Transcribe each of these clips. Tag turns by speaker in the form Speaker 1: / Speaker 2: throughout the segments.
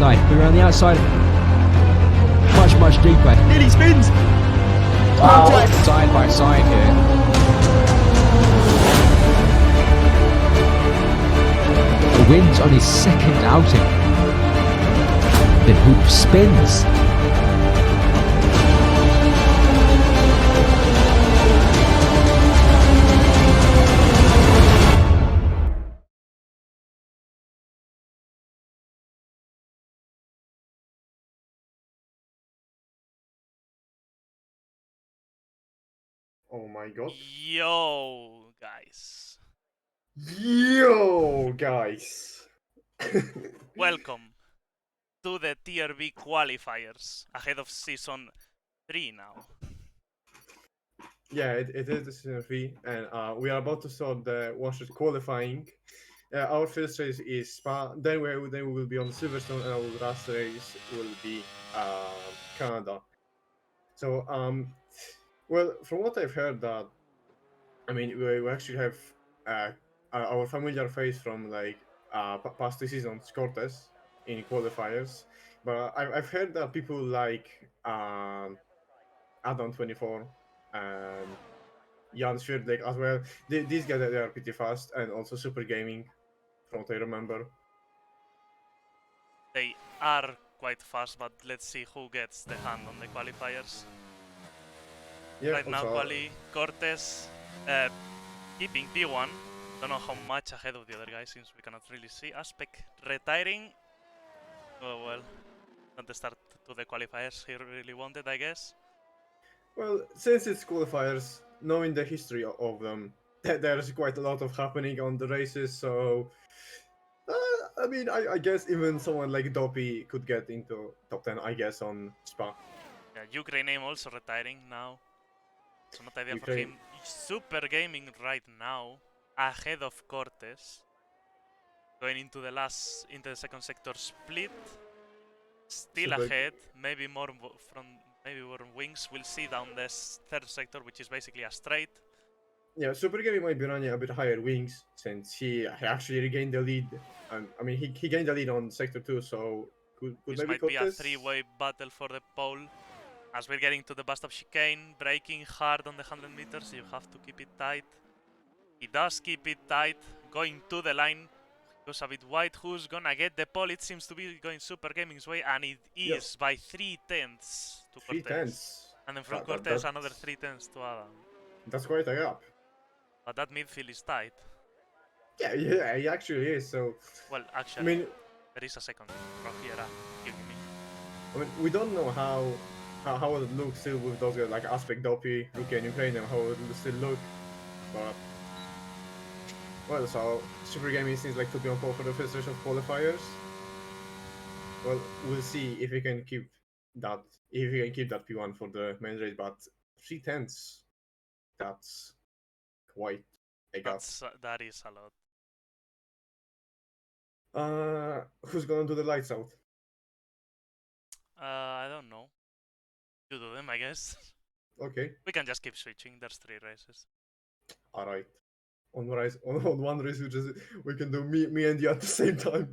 Speaker 1: outside. We're around the outside. Much deeper. Nearly spins.
Speaker 2: Side by side here.
Speaker 1: He wins on his second outing. Then Hoop spins.
Speaker 3: Oh my god.
Speaker 4: Yo, guys.
Speaker 3: Yo, guys.
Speaker 4: Welcome to the Tier B Qualifiers, ahead of Season 3 now.
Speaker 3: Yeah, it is the season 3, and we are about to start the Washers qualifying. Our first race is Spa, then we will be on Silverstone, and our last race will be Canada. So, well, from what I've heard, that I mean, we actually have our familiar face from like past two seasons, Cortez, in qualifiers. But I've heard that people like Adam 24 and Jan Svirdek as well. These guys, they are pretty fast, and also Super Gaming, from what I remember.
Speaker 4: They are quite fast, but let's see who gets the hand on the qualifiers.
Speaker 3: Yeah,
Speaker 4: Right now,
Speaker 3: also,
Speaker 4: Quali, Cortez, keeping P1. Don't know how much ahead of the other guys since we cannot really see. Aspect retiring. Oh well, not the start to the qualifiers he really wanted, I guess.
Speaker 3: well, since it's qualifiers, knowing the history of them, there's quite a lot of happening on the races, so I mean, I guess even someone like Dopey could get into top 10, I guess, on Spa.
Speaker 4: Yeah, Ukraine also retiring now. So not ideal for
Speaker 3: Ukraine.
Speaker 4: him. Super gaming right now, ahead of Cortez. Going into the second sector split. Still
Speaker 3: Super-
Speaker 4: ahead, maybe more wings. We'll see down this third sector, which is basically a straight.
Speaker 3: Yeah, Super Gaming might be running a bit higher wings since he actually regained the lead. I mean, he gained the lead on Sector 2, so could
Speaker 4: This
Speaker 3: maybe
Speaker 4: might be a
Speaker 3: Cortez?
Speaker 4: three-way battle for the pole. As we're getting to the bust of chicane, braking hard on the 100 meters, you have to keep it tight. He does keep it tight, going to the line. Goes a bit wide. Who's gonna get the pole? It seems to be going Super Gaming's way, and it is
Speaker 3: Yes.
Speaker 4: by 3/10 to
Speaker 3: Three
Speaker 4: Cortez.
Speaker 3: tenths.
Speaker 4: And then from
Speaker 3: That-
Speaker 4: Cortez,
Speaker 3: that's-
Speaker 4: another 3/10 to Adam.
Speaker 3: That's quite a gap.
Speaker 4: But that midfield is tight.
Speaker 3: Yeah, he actually is. So,
Speaker 4: Well,
Speaker 3: I
Speaker 4: actually,
Speaker 3: mean,
Speaker 4: there is a second from here. Give me.
Speaker 3: we don't know how it would look still with those guys like Aspect, Dopey, Luke, and Ukraine, and how it will still look. But well, so Super Gaming seems like to be on pole for the first race of qualifiers. Well, we'll see if we can keep that. If we can keep that P1 for the main race, but 3/10, that's quite a gap.
Speaker 4: That is a lot.
Speaker 3: Who's gonna do the lights out?
Speaker 4: I don't know. You do them, I guess.
Speaker 3: Okay,
Speaker 4: We can just keep switching. There's 3 races.
Speaker 3: all right. On one race, we can do me and you at the same time.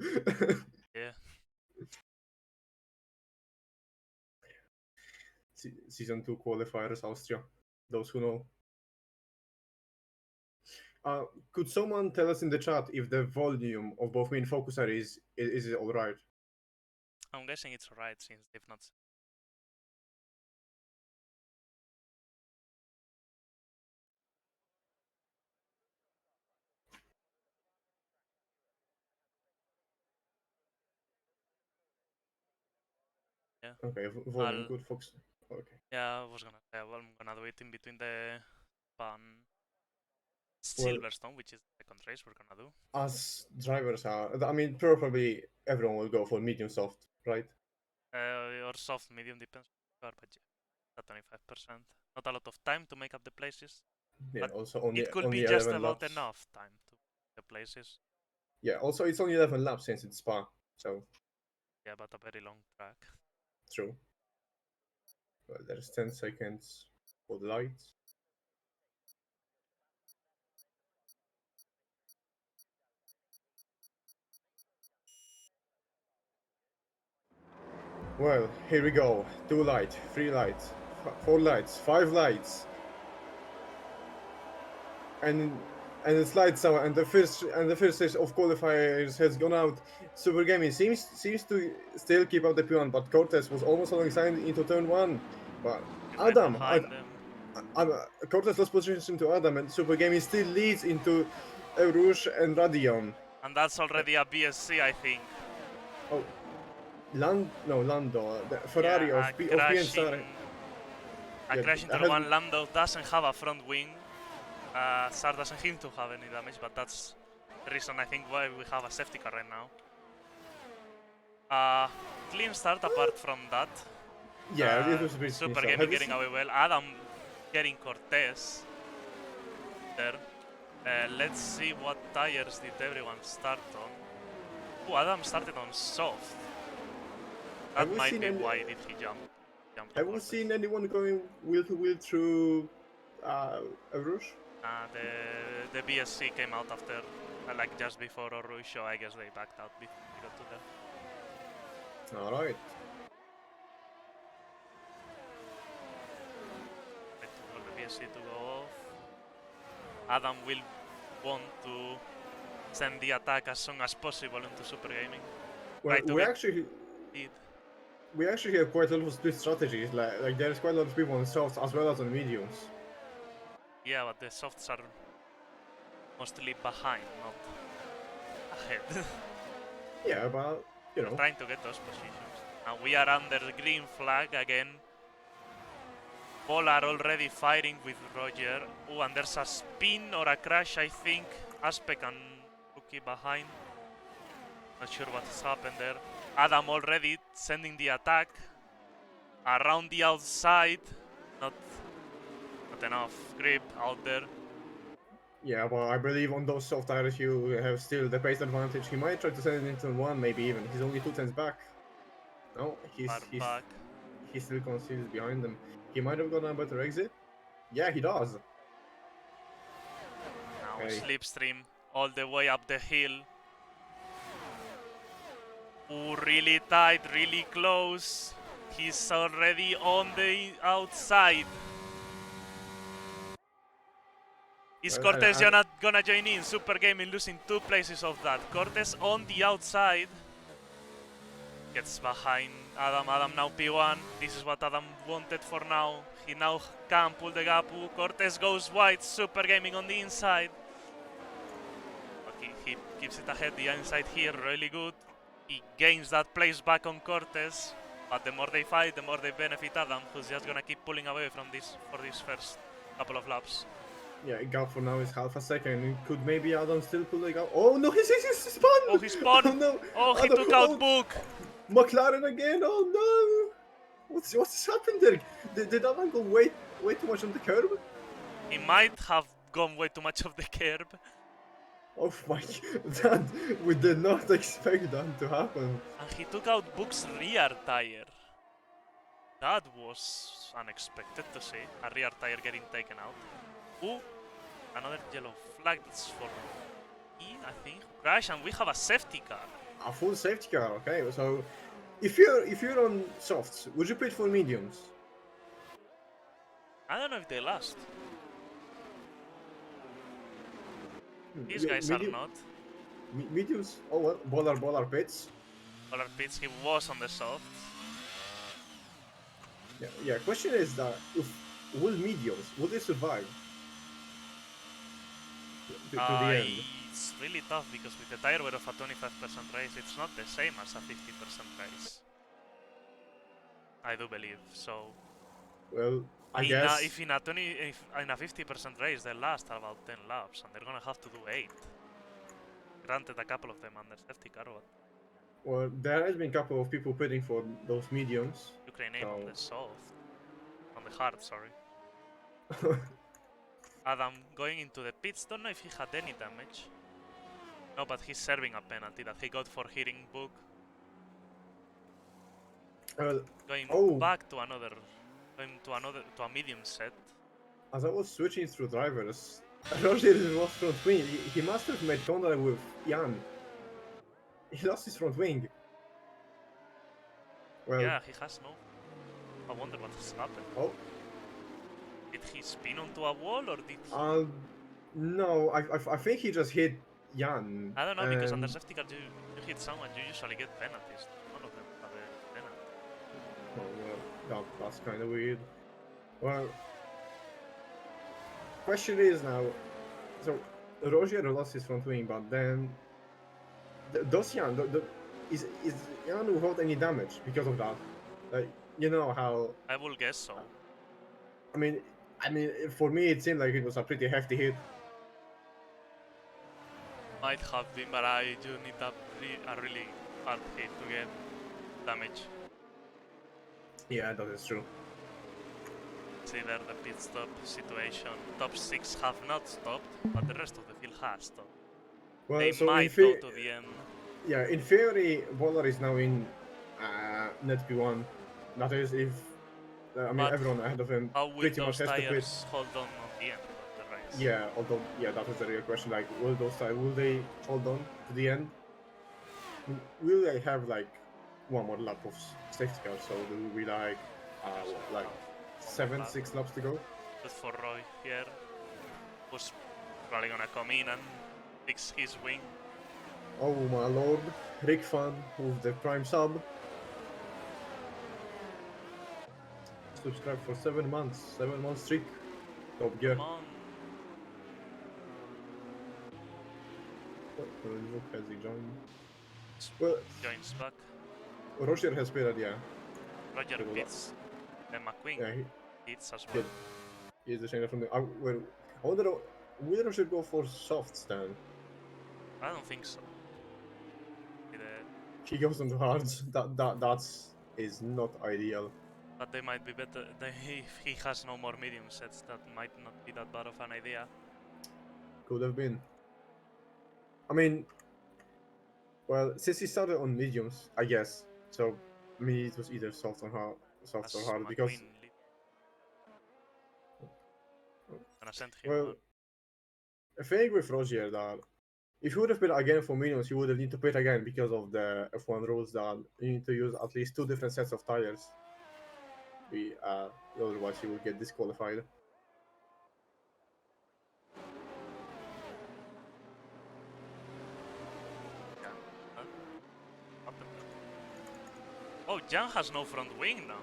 Speaker 4: Yeah.
Speaker 3: Season 2 qualifiers, Austria. Those who know. Could someone tell us in the chat if the volume of both main focuser is all right?
Speaker 4: I'm guessing it's alright since they've not. Yeah.
Speaker 3: Okay, volume
Speaker 4: I'll-
Speaker 3: good, focus. Okay.
Speaker 4: Yeah, I was gonna say, well, I'm gonna do it in between the
Speaker 3: Well-
Speaker 4: Silverstone, which is the second race we're gonna do.
Speaker 3: As drivers are, I mean, probably everyone will go for medium soft, right?
Speaker 4: Or soft, medium, depends on the car, but yeah, at 25%. Not a lot of time to make up the places.
Speaker 3: Yeah.
Speaker 4: But
Speaker 3: Also only
Speaker 4: It could
Speaker 3: only
Speaker 4: be just
Speaker 3: 11
Speaker 4: about
Speaker 3: laps.
Speaker 4: enough time to the places.
Speaker 3: Yeah. Also, it's only 11 laps since it's Spa, so
Speaker 4: Yeah, but a very long track.
Speaker 3: true. Well, there's 10 seconds for the lights. Well, here we go. 2 lights, 3 lights, 4 lights, 5 lights, and it's lights out, and the first stage of qualifiers has gone out. Super Gaming seems to still keep up the P1, but Cortez was almost alongside into turn 1. But
Speaker 4: He's right
Speaker 3: Adam,
Speaker 4: behind them.
Speaker 3: Cortez lost position to Adam, and Super Gaming still leads into Rouge and Radion.
Speaker 4: And that's already a BSC, I think.
Speaker 3: Oh, Lando, the Ferrari
Speaker 4: Yeah,
Speaker 3: of PNSR.
Speaker 4: a
Speaker 3: Yeah,
Speaker 4: crash into
Speaker 3: has-
Speaker 4: one. Lando doesn't have a front wing. Saad doesn't seem to have any damage, but that's the reason I think why we have a safety car right now. Clean start apart from that.
Speaker 3: Yeah, this was a bit
Speaker 4: Super
Speaker 3: messed up.
Speaker 4: Gaming
Speaker 3: Have you
Speaker 4: getting
Speaker 3: seen-
Speaker 4: away well. Adam getting Cortez there. Let's see what tires did everyone start on. Oh, Adam started on soft. That
Speaker 3: Have we
Speaker 4: might
Speaker 3: seen
Speaker 4: be
Speaker 3: any-
Speaker 4: why did he jump.
Speaker 3: Have we seen anyone going wheel to wheel through Rouge?
Speaker 4: The BSC came out after, like just before Rouge, so I guess they backed out before we got to there.
Speaker 3: Alright.
Speaker 4: Wait for the BSC to go off. Adam will want to send the attack as soon as possible into Super Gaming.
Speaker 3: Well,
Speaker 4: Right to
Speaker 3: we
Speaker 4: get
Speaker 3: actually
Speaker 4: speed.
Speaker 3: we actually have quite a lot of split strategies. Like there's quite a lot of people on softs as well as on mediums.
Speaker 4: Yeah, but the softs are mostly behind, not ahead.
Speaker 3: Yeah, but you know.
Speaker 4: Trying to get those positions. Now we are under the green flag again. Paul are already fighting with Roger. Oh, and there's a spin or a crash, I think. Aspect and Rookie behind. Not sure what's happened there. Adam already sending the attack. Around the outside. Not enough grip out there.
Speaker 3: Yeah, but I believe on those soft tires you have still the pace advantage. He might try to send it into 1, maybe even. He's only 2 tenths back. No,
Speaker 4: Back.
Speaker 3: he still conceals behind them. He might have gotten a better exit. Yeah, he does.
Speaker 4: Now
Speaker 3: Okay.
Speaker 4: slipstream all the way up the hill. Ooh, really tight, really close. He's already on the outside. Is
Speaker 3: Well,
Speaker 4: Cortez gonna join in? Super Gaming losing 2 places of that. Cortez on the outside. Gets behind Adam. Adam now P1. This is what Adam wanted for now. He now can pull the gap. Ooh, Cortez goes wide. Super Gaming on the inside. Okay, he keeps it ahead. The inside here, really good. He gains that place back on Cortez. But the more they fight, the more they benefit Adam, who's just gonna keep pulling away from this for this first couple of laps.
Speaker 3: Yeah, gap for now is half a second. Could maybe Adam still pull the gap? Oh no, he's spun!
Speaker 4: Oh, he spun!
Speaker 3: Oh no!
Speaker 4: Oh, he
Speaker 3: Adam,
Speaker 4: took out Book!
Speaker 3: McLaren again! Oh no! What's happened there? Did Adam go way too much on the curb?
Speaker 4: He might have gone way too much of the curb.
Speaker 3: Oh my! That we did not expect that to happen.
Speaker 4: And he took out Book's rear tire. That was unexpected to see. A rear tire getting taken out. Ooh, another yellow flag. That's for E, I think. Crash, and we have a safety car.
Speaker 3: A full safety car. Okay, so if you're on softs, would you pit for mediums?
Speaker 4: I don't know if they last. These
Speaker 3: Yeah,
Speaker 4: guys are not.
Speaker 3: Mediums. Oh well, Bolar pits.
Speaker 4: Polar Pits, he was on the soft.
Speaker 3: Yeah. Question is that will mediums they survive? To the end.
Speaker 4: It's really tough because with the tire weight of a 25% race, it's not the same as a 50% race. I do believe so.
Speaker 3: Well, I guess.
Speaker 4: If in a 50% race they last about 10 laps, and they're gonna have to do 8. Granted, a couple of them under safety car, but
Speaker 3: Well, there has been a couple of people pitting for those mediums.
Speaker 4: Ukrainian on
Speaker 3: So-
Speaker 4: the soft, on the hard, sorry. Adam going into the pits. Don't know if he had any damage. No, but he's serving a penalty that he got for hitting Book.
Speaker 3: Well,
Speaker 4: Going
Speaker 3: Oh.
Speaker 4: back to to a medium set.
Speaker 3: as I was switching through drivers, Roger lost front wing. He must have made contact with Jan. He lost his front wing. Well,
Speaker 4: Yeah, he has no. I wonder what has happened.
Speaker 3: oh,
Speaker 4: Did he spin onto a wall or did he?
Speaker 3: no, I think he just hit Jan.
Speaker 4: I don't know, because under
Speaker 3: and
Speaker 4: safety car you hit someone, you usually get penalties. None of them have a penalty.
Speaker 3: oh, well, that's kind of weird. Well, question is now, so Roger lost his front wing, but then does Jan is Jan without any damage because of that? Like, you know how?
Speaker 4: I will guess so.
Speaker 3: I mean, for me it seemed like it was a pretty hefty hit.
Speaker 4: Might have been, but I do need a really hard hit to get damage.
Speaker 3: Yeah, that is true.
Speaker 4: See there the pit stop situation. Top 6 have not stopped, but the rest of the field has stopped.
Speaker 3: Well,
Speaker 4: They
Speaker 3: so
Speaker 4: might go to the end.
Speaker 3: yeah, in theory, Waller is now in net P1. That is, if
Speaker 4: But
Speaker 3: everyone ahead of him
Speaker 4: how will
Speaker 3: pretty much
Speaker 4: those
Speaker 3: has to quit.
Speaker 4: tires hold on the end of the race?
Speaker 3: Yeah, although that is the real question. Like, will they hold on to the end? Will they have like one more lap of safety car? So there will be like like
Speaker 4: lap.
Speaker 3: 6 laps to go.
Speaker 4: Good for Roy here. Who's probably gonna come in and fix his wing.
Speaker 3: Oh my lord, Rick Fan with the prime sub. Subscribe for 7 months, 7 month streak. Top gear.
Speaker 4: Come on.
Speaker 3: Look, has he joined? Well,
Speaker 4: Joins back.
Speaker 3: Roger has pitted, yeah.
Speaker 4: Roger
Speaker 3: Good luck.
Speaker 4: pits. And McQueen
Speaker 3: Yeah,
Speaker 4: pits as well.
Speaker 3: he's the trainer from the. Well, I wonder whether I should go for softs then.
Speaker 4: I don't think so.
Speaker 3: He goes on the hards. That's is not ideal.
Speaker 4: But they might be better. If he has no more medium sets, that might not be that bad of an idea.
Speaker 3: Could have been. I mean, well, since he started on mediums, I guess. So, I mean, it was either soft or hard, soft or
Speaker 4: As
Speaker 3: hard because.
Speaker 4: McQueen gonna send him
Speaker 3: Well,
Speaker 4: on.
Speaker 3: I think with Roger that if he would have pit again for mediums, he would have need to pit again because of the F1 rules that you need to use at least 2 different sets of tires. Otherwise he will get disqualified.
Speaker 4: Oh, Jan has no front wing now.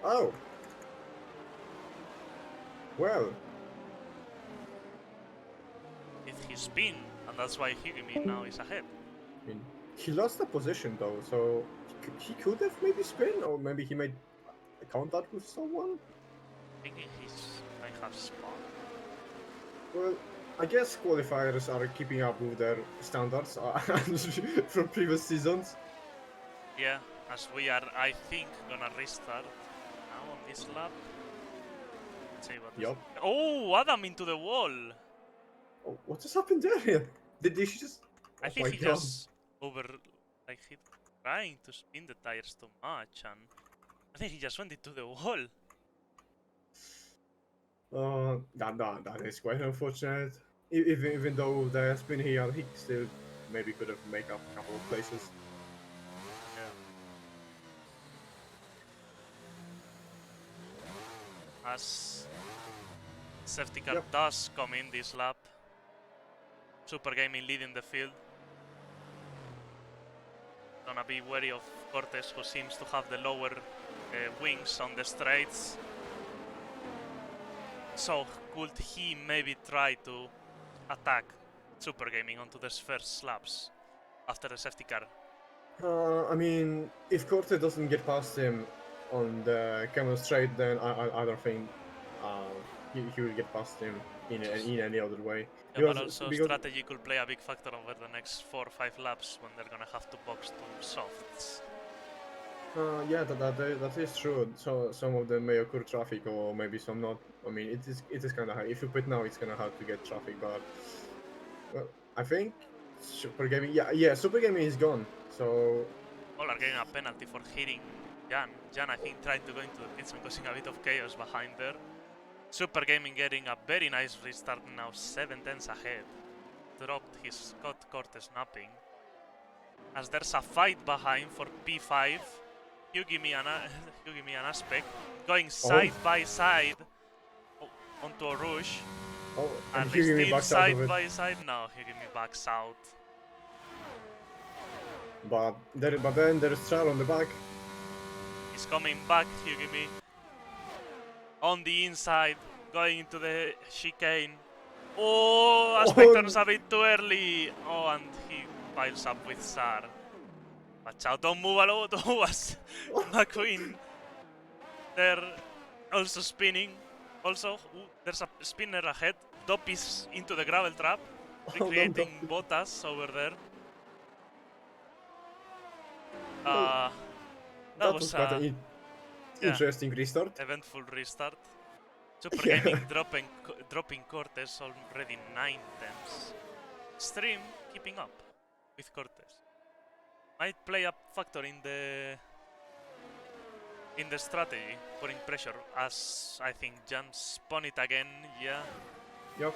Speaker 3: Oh! Well,
Speaker 4: It's his spin, and that's why Higumi now is ahead.
Speaker 3: I mean, he lost the position though, so he could have maybe spin, or maybe he might count that with someone.
Speaker 4: Thinking might have spun.
Speaker 3: Well, I guess qualifiers are keeping up with their standards from previous seasons.
Speaker 4: Yeah, as we are, I think, gonna restart now on this lap. Let's see what.
Speaker 3: Yup.
Speaker 4: Oh, Adam into the wall.
Speaker 3: Oh, what just happened there? Did he just?
Speaker 4: I
Speaker 3: Oh
Speaker 4: think
Speaker 3: my
Speaker 4: he
Speaker 3: God.
Speaker 4: just like he trying to spin the tires too much, and I think he just went into the wall.
Speaker 3: That is quite unfortunate. Even though the spin here, he still maybe could have made up a couple of places.
Speaker 4: As safety car
Speaker 3: Yep.
Speaker 4: does come in this lap. Super Gaming leading the field. Gonna be wary of Cortes, who seems to have the lower wings on the straights. So could he maybe try to attack Super Gaming onto the first laps after the safety car?
Speaker 3: I mean, if Corte doesn't get past him on the camel straight, then I don't think he will get past him in any other way.
Speaker 4: Yeah, but also strategy could play a big factor over the next 4 or 5 laps when they're gonna have to box to softs.
Speaker 3: Yeah, that is true. So some of them may occur traffic, or maybe some not. I mean, it is kind of hard. If you pit now, it's kind of hard to get traffic. But well, I think Super Gaming. Yeah, Super Gaming is gone. So
Speaker 4: All are getting a penalty for hitting Jan. Jan, I think, tried to go into the pits and causing a bit of chaos behind there. Super Gaming getting a very nice restart now, 7 tenths ahead. Dropped his Scott Cortes napping. As there's a fight behind for P5. Hyugimi and Aspect going side by side onto a rush.
Speaker 3: Oh,
Speaker 4: Are
Speaker 3: and
Speaker 4: they
Speaker 3: Hyugimi
Speaker 4: still
Speaker 3: backs out
Speaker 4: side
Speaker 3: of it.
Speaker 4: by side? No, Hyugimi backs out.
Speaker 3: But then there's Char on the back.
Speaker 4: He's coming back, Hyugimi. On the inside, going into the chicane. Oh, Aspect turns a bit too early. Oh, and he piles up with Sar. Watch out, don't move a lot. Oh, was McQueen there also spinning. Also, there's a spinner ahead. Dop is into the gravel trap, recreating Bottas over there.
Speaker 3: Well,
Speaker 4: That was
Speaker 3: quite an interesting restart.
Speaker 4: Eventful restart. Super
Speaker 3: Yeah.
Speaker 4: Gaming dropping Cortes already 9 temps. Stream keeping up with Cortes. Might play a factor in the strategy, putting pressure, as I think Jan spun it again, yeah.
Speaker 3: Yep.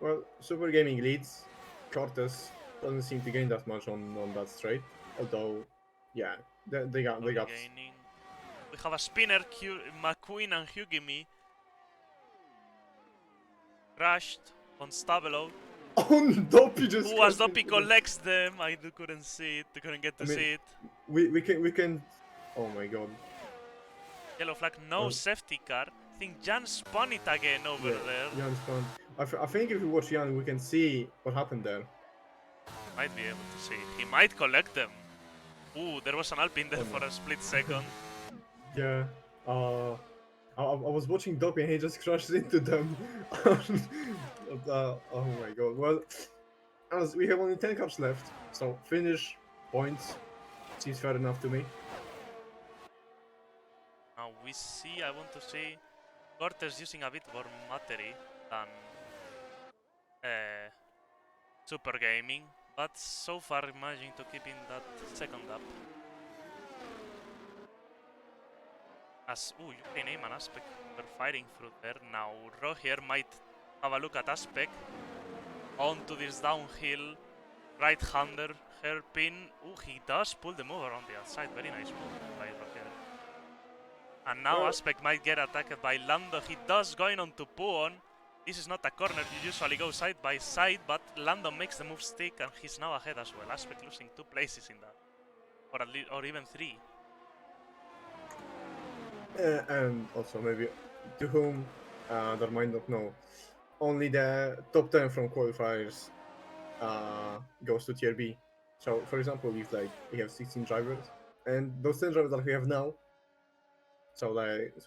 Speaker 3: Well, Super Gaming leads. Cortes doesn't seem to gain that much on that straight. Although, yeah, they got.
Speaker 4: Gaining. We have a spinner, McQueen and Hyugimi. Crashed on Stabilo.
Speaker 3: Oh, Doppy just.
Speaker 4: Who as Doppy collects them, I couldn't see it, couldn't get to see it.
Speaker 3: We can. Oh my god.
Speaker 4: Yellow flag, no safety car. I think Jan spun it again over there.
Speaker 3: Jan spun. I think if we watch Jan, we can see what happened there.
Speaker 4: Might be able to see it. He might collect them. Ooh, there was an Alpine there for a split second.
Speaker 3: Yeah. I was watching Doppy and he just crashed into them. Oh my god. Well, as we have only 10 cars left, so finish points seems fair enough to me.
Speaker 4: Now we see, I want to see Cortes using a bit more battery than Super Gaming, but so far managing to keep in that second up. As, you can name an Aspect, we're fighting through there. Now Roger might have a look at Aspect. Onto this downhill, right-hander, hairpin. He does pull the move around the outside, very nice move by Roger. And now Aspect might get attacked by Lando. He does going on to Puon. This is not a corner, you usually go side by side, but Lando makes the move stick and he's now ahead as well. Aspect losing 2 places in that, or even 3.
Speaker 3: And also maybe to whom that might not know, only the top 10 from qualifiers goes to tier B. So for example, we have 16 drivers, and those 10 drivers that we have now, so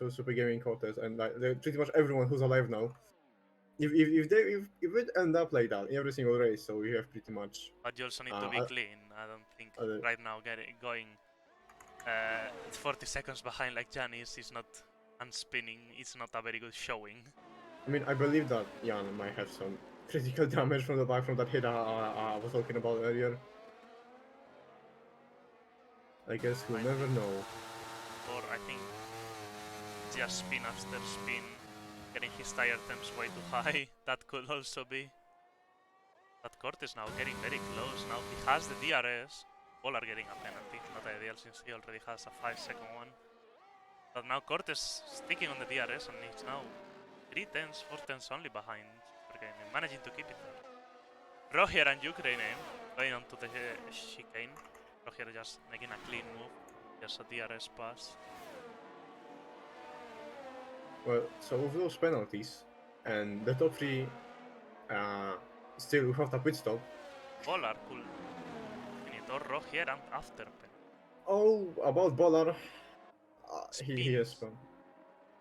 Speaker 3: Super Gaming Cortes and pretty much everyone who's alive now, if it end up like that in every single race, so we have pretty much.
Speaker 4: But you also need to be clean. I don't think right now going 40 seconds behind like Jan is not, and spinning, it's not a very good showing.
Speaker 3: I mean, I believe that Jan might have some critical damage from the back from that hit I was talking about earlier. I guess we'll never know.
Speaker 4: Or I think just spin after spin, getting his tire temps way too high. That could also be. But Cortes now getting very close. Now he has the DRS. All are getting a penalty, not ideal since he already has a 5-second one. But now Cortes sticking on the DRS and he's now 3 tenths, 4 tenths only behind Super Gaming, managing to keep it there. Roger and Ukraine going on to the chicane. Roger just making a clean move, just a DRS pass.
Speaker 3: Well, so with those penalties and the top 3 still without a pit stop.
Speaker 4: Polar could or Roger and after pen.
Speaker 3: Oh, about Bolar, he has spun.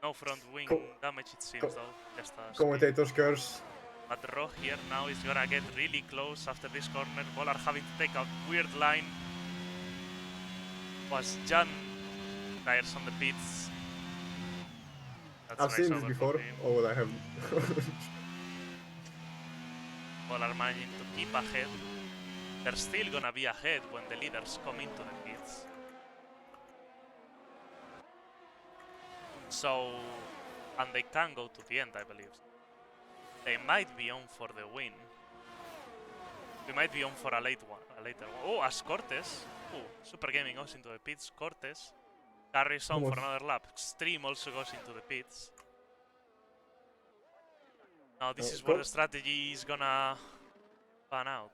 Speaker 4: No front wing damage it seems though, just a
Speaker 3: commentator's curse.
Speaker 4: But Roger now is gonna get really close after this corner. Bolar having to take a weird line. Was Jan tires on the pits. That's
Speaker 3: I've seen this before. Oh, well, I have.
Speaker 4: Bolar managing to keep ahead. They're still gonna be ahead when the leaders come into the pits. So, and they can go to the end, I believe. They might be on for the win. We might be on for a later one. Oh, as Cortes. Oh, Super Gaming goes into the pits. Cortes carries on for another lap. Extreme also goes into the pits. Now this is where the strategy is gonna pan out.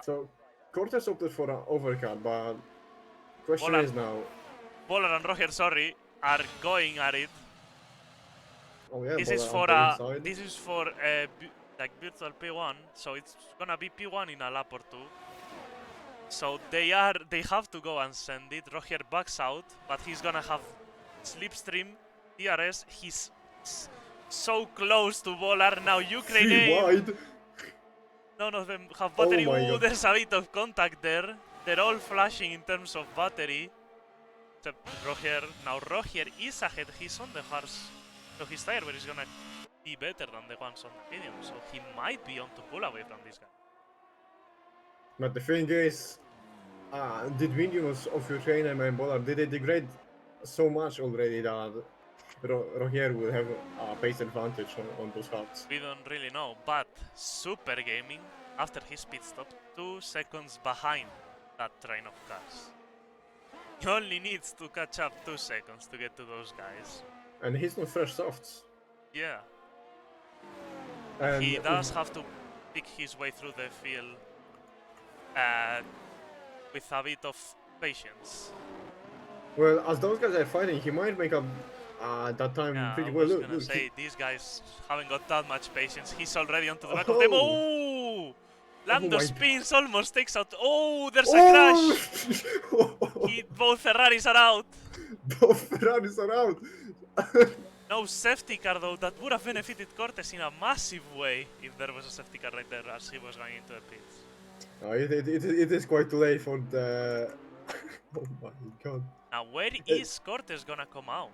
Speaker 3: So Cortez opted for an overcut, but question
Speaker 4: Bola-
Speaker 3: is now.
Speaker 4: Boller and Roger, sorry, are going at it.
Speaker 3: Oh yeah,
Speaker 4: This
Speaker 3: Bola
Speaker 4: is
Speaker 3: on
Speaker 4: for
Speaker 3: the inside.
Speaker 4: this is for like virtual P1, so it's gonna be P1 in a lap or two. So they have to go and send it. Roger backs out, but he's gonna have slipstream, DRS. He's so close to Bolar now. Ukraine
Speaker 3: Three
Speaker 4: aim.
Speaker 3: wide.
Speaker 4: None of them have
Speaker 3: Oh
Speaker 4: battery.
Speaker 3: my
Speaker 4: Ooh,
Speaker 3: God.
Speaker 4: there's a bit of contact there. They're all flashing in terms of battery. Except Roger. Now Roger is ahead. He's on the harsh. So his tire wear is gonna be better than the ones on the medium. So he might be on to pull away from this guy.
Speaker 3: But the thing is, did Windians of Ukraine and Bola, did they degrade so much already that Roger will have a pace advantage on those cuts?
Speaker 4: We don't really know. But Super Gaming, after his pit stop, 2 seconds behind that train of cars. He only needs to catch up 2 seconds to get to those guys.
Speaker 3: And he's not fresh softs.
Speaker 4: Yeah.
Speaker 3: And
Speaker 4: He does have to pick his way through the field with a bit of patience.
Speaker 3: Well, as those guys are fighting, he might make up that time
Speaker 4: Yeah,
Speaker 3: pretty
Speaker 4: I
Speaker 3: well.
Speaker 4: was
Speaker 3: Look,
Speaker 4: gonna say, these guys haven't got that much patience. He's already onto the back
Speaker 3: Oh.
Speaker 4: of them. Oh! Lando
Speaker 3: my
Speaker 4: spins, almost takes out. Oh, there's a crash! Both Ferraris are out.
Speaker 3: Both Ferraris are out.
Speaker 4: No safety car though, that would have benefited Cortes in a massive way if there was a safety car right there as he was going into the pits.
Speaker 3: It is quite late for the. Oh my God.
Speaker 4: Now, where is Cortes gonna come out?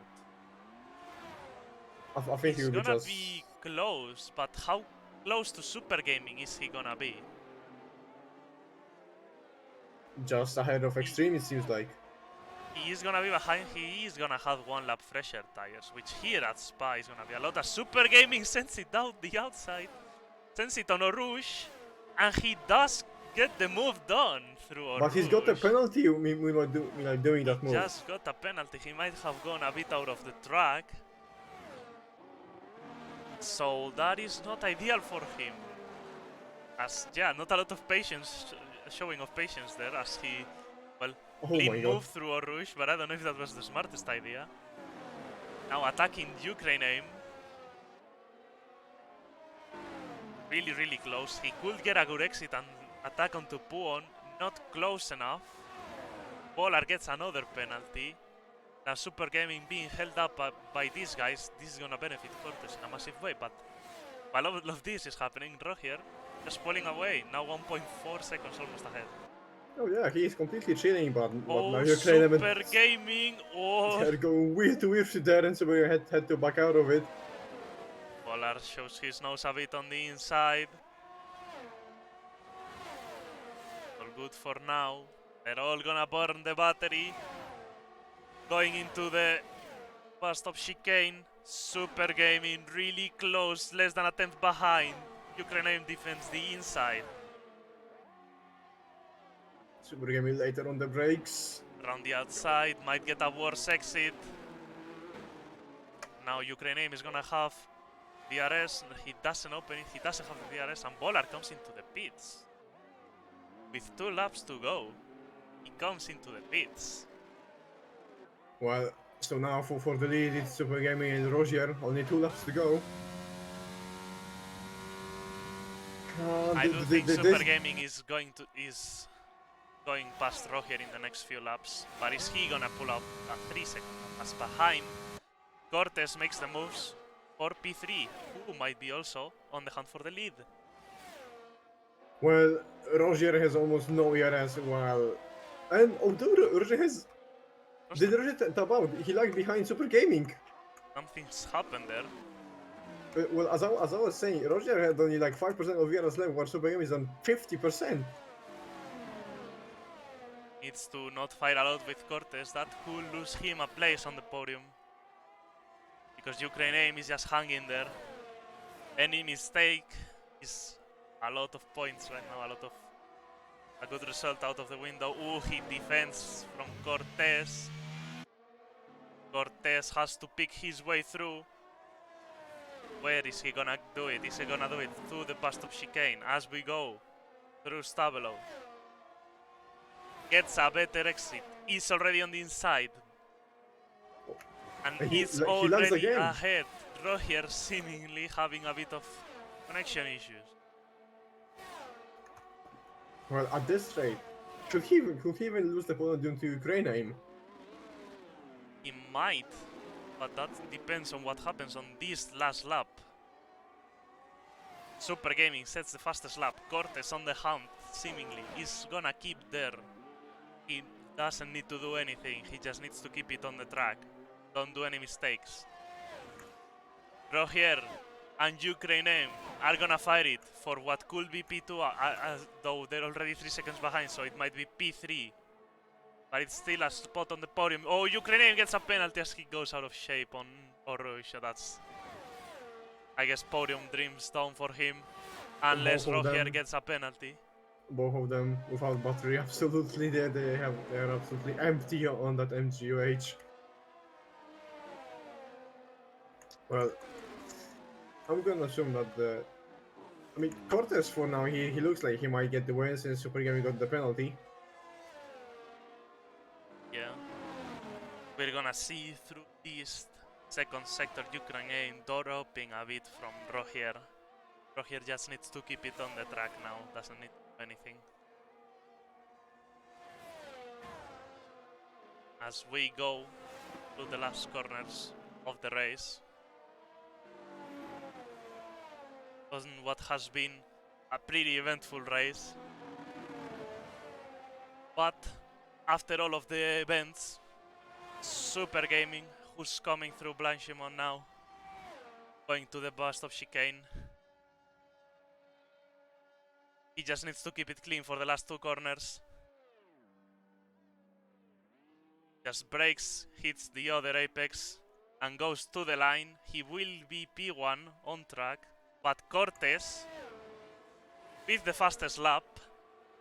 Speaker 3: I think
Speaker 4: He's
Speaker 3: he will
Speaker 4: gonna
Speaker 3: just.
Speaker 4: be close, but how close to Super Gaming is he gonna be?
Speaker 3: Just ahead of Extreme, it seems like.
Speaker 4: He is gonna be behind, he is gonna have 1 lap fresher tires, which here at Spa is gonna be a lot. As Super Gaming sends it out the outside, sends it on Orouge, and he does get the move done through Orouge.
Speaker 3: But he's got a penalty doing that move.
Speaker 4: Just got a penalty, he might have gone a bit out of the track. So that is not ideal for him. As, yeah, not a lot of patience, showing of patience there as he, well,
Speaker 3: Oh my
Speaker 4: clean
Speaker 3: God.
Speaker 4: move through Orouge, but I don't know if that was the smartest idea. Now attacking Ukraine aim. Really, really close. He could get a good exit and attack onto Puon. Not close enough. Polar gets another penalty. Now Super Gaming being held up by these guys. This is gonna benefit Cortes in a massive way, but while all of this is happening, Roger just pulling away. Now 1.4 seconds almost ahead.
Speaker 3: Oh yeah, he is completely chilling, but
Speaker 4: Oh,
Speaker 3: now Ukraine
Speaker 4: Super Gaming! Oh!
Speaker 3: they're going weird to weird there, and so we had to back out of it.
Speaker 4: Polar shows his nose a bit on the inside. All good for now. They're all gonna burn the battery. Going into the bus stop chicane. Super Gaming really close, less than a tenth behind. Ukraine defends the inside.
Speaker 3: Super Gaming later on the brakes.
Speaker 4: Around the outside, might get a worse exit. Now Ukraine is gonna have DRS. He doesn't open it, he doesn't have the DRS, and Bollard comes into the pits. With 2 laps to go, he comes into the pits.
Speaker 3: Well, so now for the lead, it's Super Gaming and Roger. Only 2 laps to go.
Speaker 4: I do think Super Gaming is going past Roger in the next few laps, but is he gonna pull out a 3 second? As behind, Cortes makes the moves for P3, who might be also on the hunt for the lead.
Speaker 3: Well, Roger has almost no ERS, while... And although Roger has... Did Roger tap out? He lagged behind Super Gaming.
Speaker 4: Something's happened there.
Speaker 3: Well, as I was saying, Roger had only like 5% of ERS left, while Super Gaming is on 50%.
Speaker 4: Needs to not fight a lot with Cortes. That could lose him a place on the podium. Because Ukraine aim is just hanging there. Any mistake is a lot of points right now, a good result out of the window. Ooh, he defends from Cortez. Cortez has to pick his way through. Where is he gonna do it? Is he gonna do it through the bust of chicane as we go through Stabilo? Gets a better exit. Is already on the inside. And is
Speaker 3: he lags
Speaker 4: already
Speaker 3: again.
Speaker 4: ahead. Roger seemingly having a bit of connection issues.
Speaker 3: Well, at this rate, could he even lose the pole due to Ukraine aim?
Speaker 4: He might, but that depends on what happens on this last lap. Super Gaming sets the fastest lap. Cortes on the hunt, seemingly, is gonna keep there. He doesn't need to do anything, he just needs to keep it on the track. Don't do any mistakes. Roger and Ukraine are gonna fight it for what could be P2, though they're already 3 seconds behind, so it might be P3. But it's still a spot on the podium. Oh, Ukraine gets a penalty as he goes out of shape on Orusha. That's, I guess, podium dreams down for him. Unless
Speaker 3: Both of
Speaker 4: Roger
Speaker 3: them.
Speaker 4: gets a penalty.
Speaker 3: Both of them without battery, absolutely. They're absolutely empty on that MGUH. Well, I'm gonna assume that Cortez for now, he looks like he might get the win since Super Gaming got the penalty.
Speaker 4: Yeah. We're gonna see through this second sector Ukraine door opening a bit from Roger. Roger just needs to keep it on the track now, doesn't need to do anything. As we go to the last corners of the race. On what has been a pretty eventful race. But after all of the events, Super Gaming, who's coming through Blanchimont now, going to the bust of chicane. He just needs to keep it clean for the last 2 corners. Just brakes, hits the other apex, and goes to the line. He will be P1 on track, but Cortez, with the fastest lap,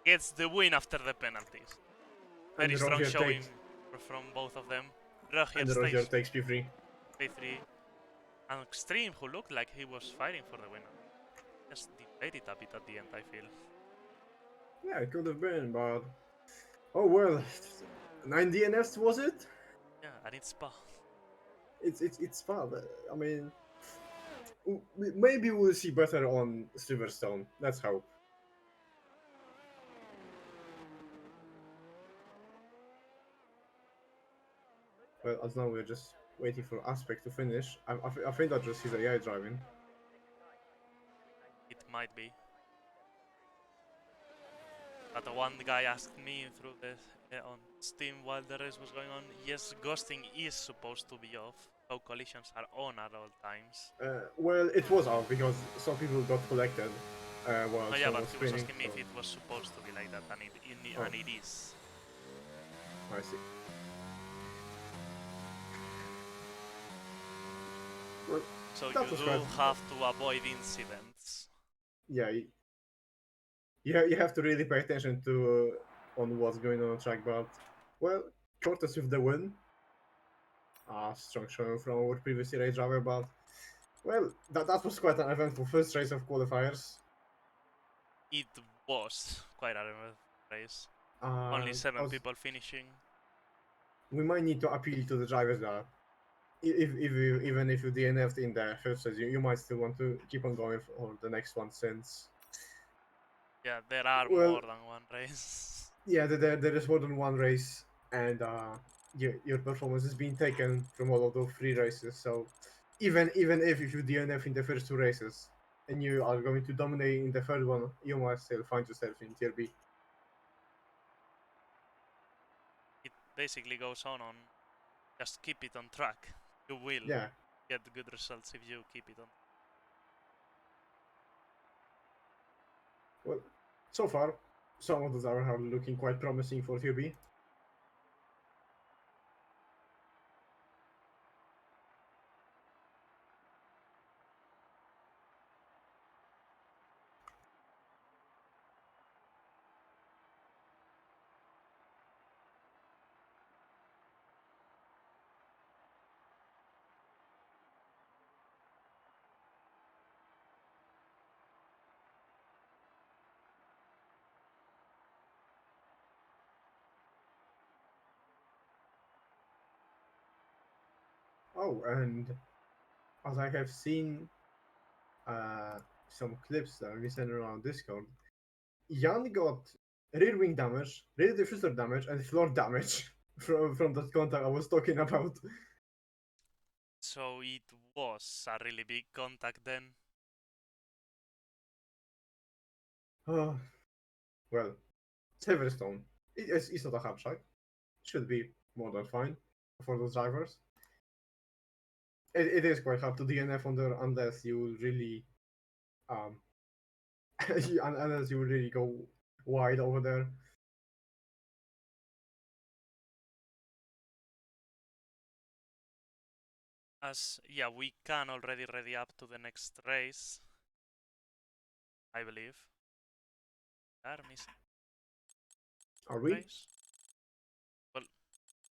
Speaker 4: gets the win after the penalties. Very
Speaker 3: And
Speaker 4: strong
Speaker 3: Roger
Speaker 4: showing
Speaker 3: takes,
Speaker 4: from both of them. Roger
Speaker 3: and Roger
Speaker 4: stays
Speaker 3: takes P3.
Speaker 4: P3. And Extreme, who looked like he was fighting for the win, just debated a bit at the end, I feel.
Speaker 3: Yeah, it could have been, but oh well. 9 DNFs was it?
Speaker 4: Yeah, and it's Spa.
Speaker 3: It's fun. I mean, maybe we'll see better on Silverstone. Let's hope. Well, as now we're just waiting for Aspect to finish. I think that just his AI driving.
Speaker 4: It might be. But one guy asked me through the on Steam while the race was going on. Yes, ghosting is supposed to be off, so collisions are on at all times.
Speaker 3: Well, it was out because some people got collected while
Speaker 4: Oh yeah,
Speaker 3: some
Speaker 4: but
Speaker 3: was
Speaker 4: he was
Speaker 3: spinning.
Speaker 4: asking me if it was supposed to be like that, and it is.
Speaker 3: I see. Well,
Speaker 4: So
Speaker 3: that
Speaker 4: you
Speaker 3: was
Speaker 4: do
Speaker 3: quite-
Speaker 4: have to avoid incidents.
Speaker 3: yeah, you have to really pay attention to on what's going on track. But well, Cortez with the win. Strong showing from our previous race driver, but well, that was quite an eventful first race of qualifiers.
Speaker 4: It was quite a race.
Speaker 3: Uh,
Speaker 4: Only 7
Speaker 3: als-
Speaker 4: people finishing.
Speaker 3: we might need to appeal to the drivers that even if you DNF'd in the first race, you might still want to keep on going for the next one since
Speaker 4: Yeah, there are
Speaker 3: well,
Speaker 4: more than one race.
Speaker 3: yeah, there is more than one race, and your performance is being taken from all of those 3 races. So even if you DNF in the first 2 races and you are going to dominate in the third one, you might still find yourself in tier B.
Speaker 4: It basically goes on just keep it on track. You will
Speaker 3: Yeah.
Speaker 4: get good results if you keep it on.
Speaker 3: Well, so far, some of those are looking quite promising for tier B. Oh, and as I have seen some clips that we sent around Discord, Jan got rear wing damage, rear diffuser damage, and floor damage from that contact I was talking about.
Speaker 4: So it was a really big contact then.
Speaker 3: Oh, well, Silverstone. It's not a hard track. Should be more than fine for those drivers. It is quite hard to DNF on there unless you really um unless you really go wide over there.
Speaker 4: As yeah, we can already ready up to the next race, I believe. Armies
Speaker 3: Are we?
Speaker 4: race. Well,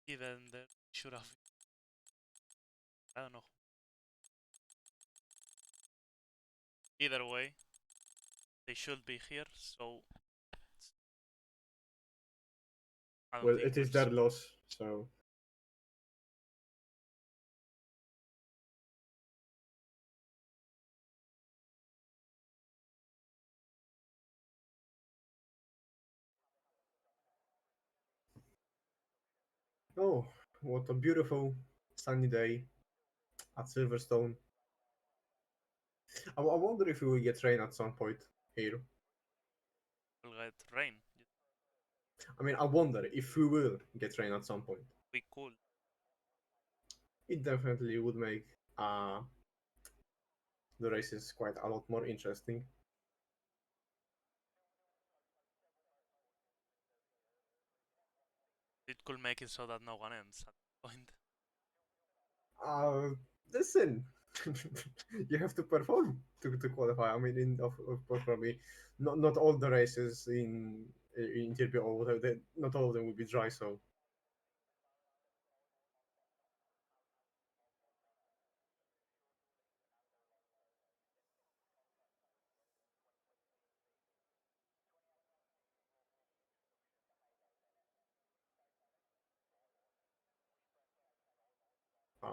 Speaker 4: even there should have. I don't know. Either way, they should be here. So I don't
Speaker 3: Well,
Speaker 4: think
Speaker 3: it is
Speaker 4: there's-
Speaker 3: their loss, so oh, what a beautiful sunny day at Silverstone. I wonder if we will get rain at some point here.
Speaker 4: we'll get rain.
Speaker 3: I mean, I wonder if we will get rain at some point.
Speaker 4: We could.
Speaker 3: It definitely would make the races quite a lot more interesting.
Speaker 4: It could make it so that no one ends at the point.
Speaker 3: Listen, you have to perform to qualify. I mean, of course, probably not all the races in Tier B or whatever, not all of them will be dry. So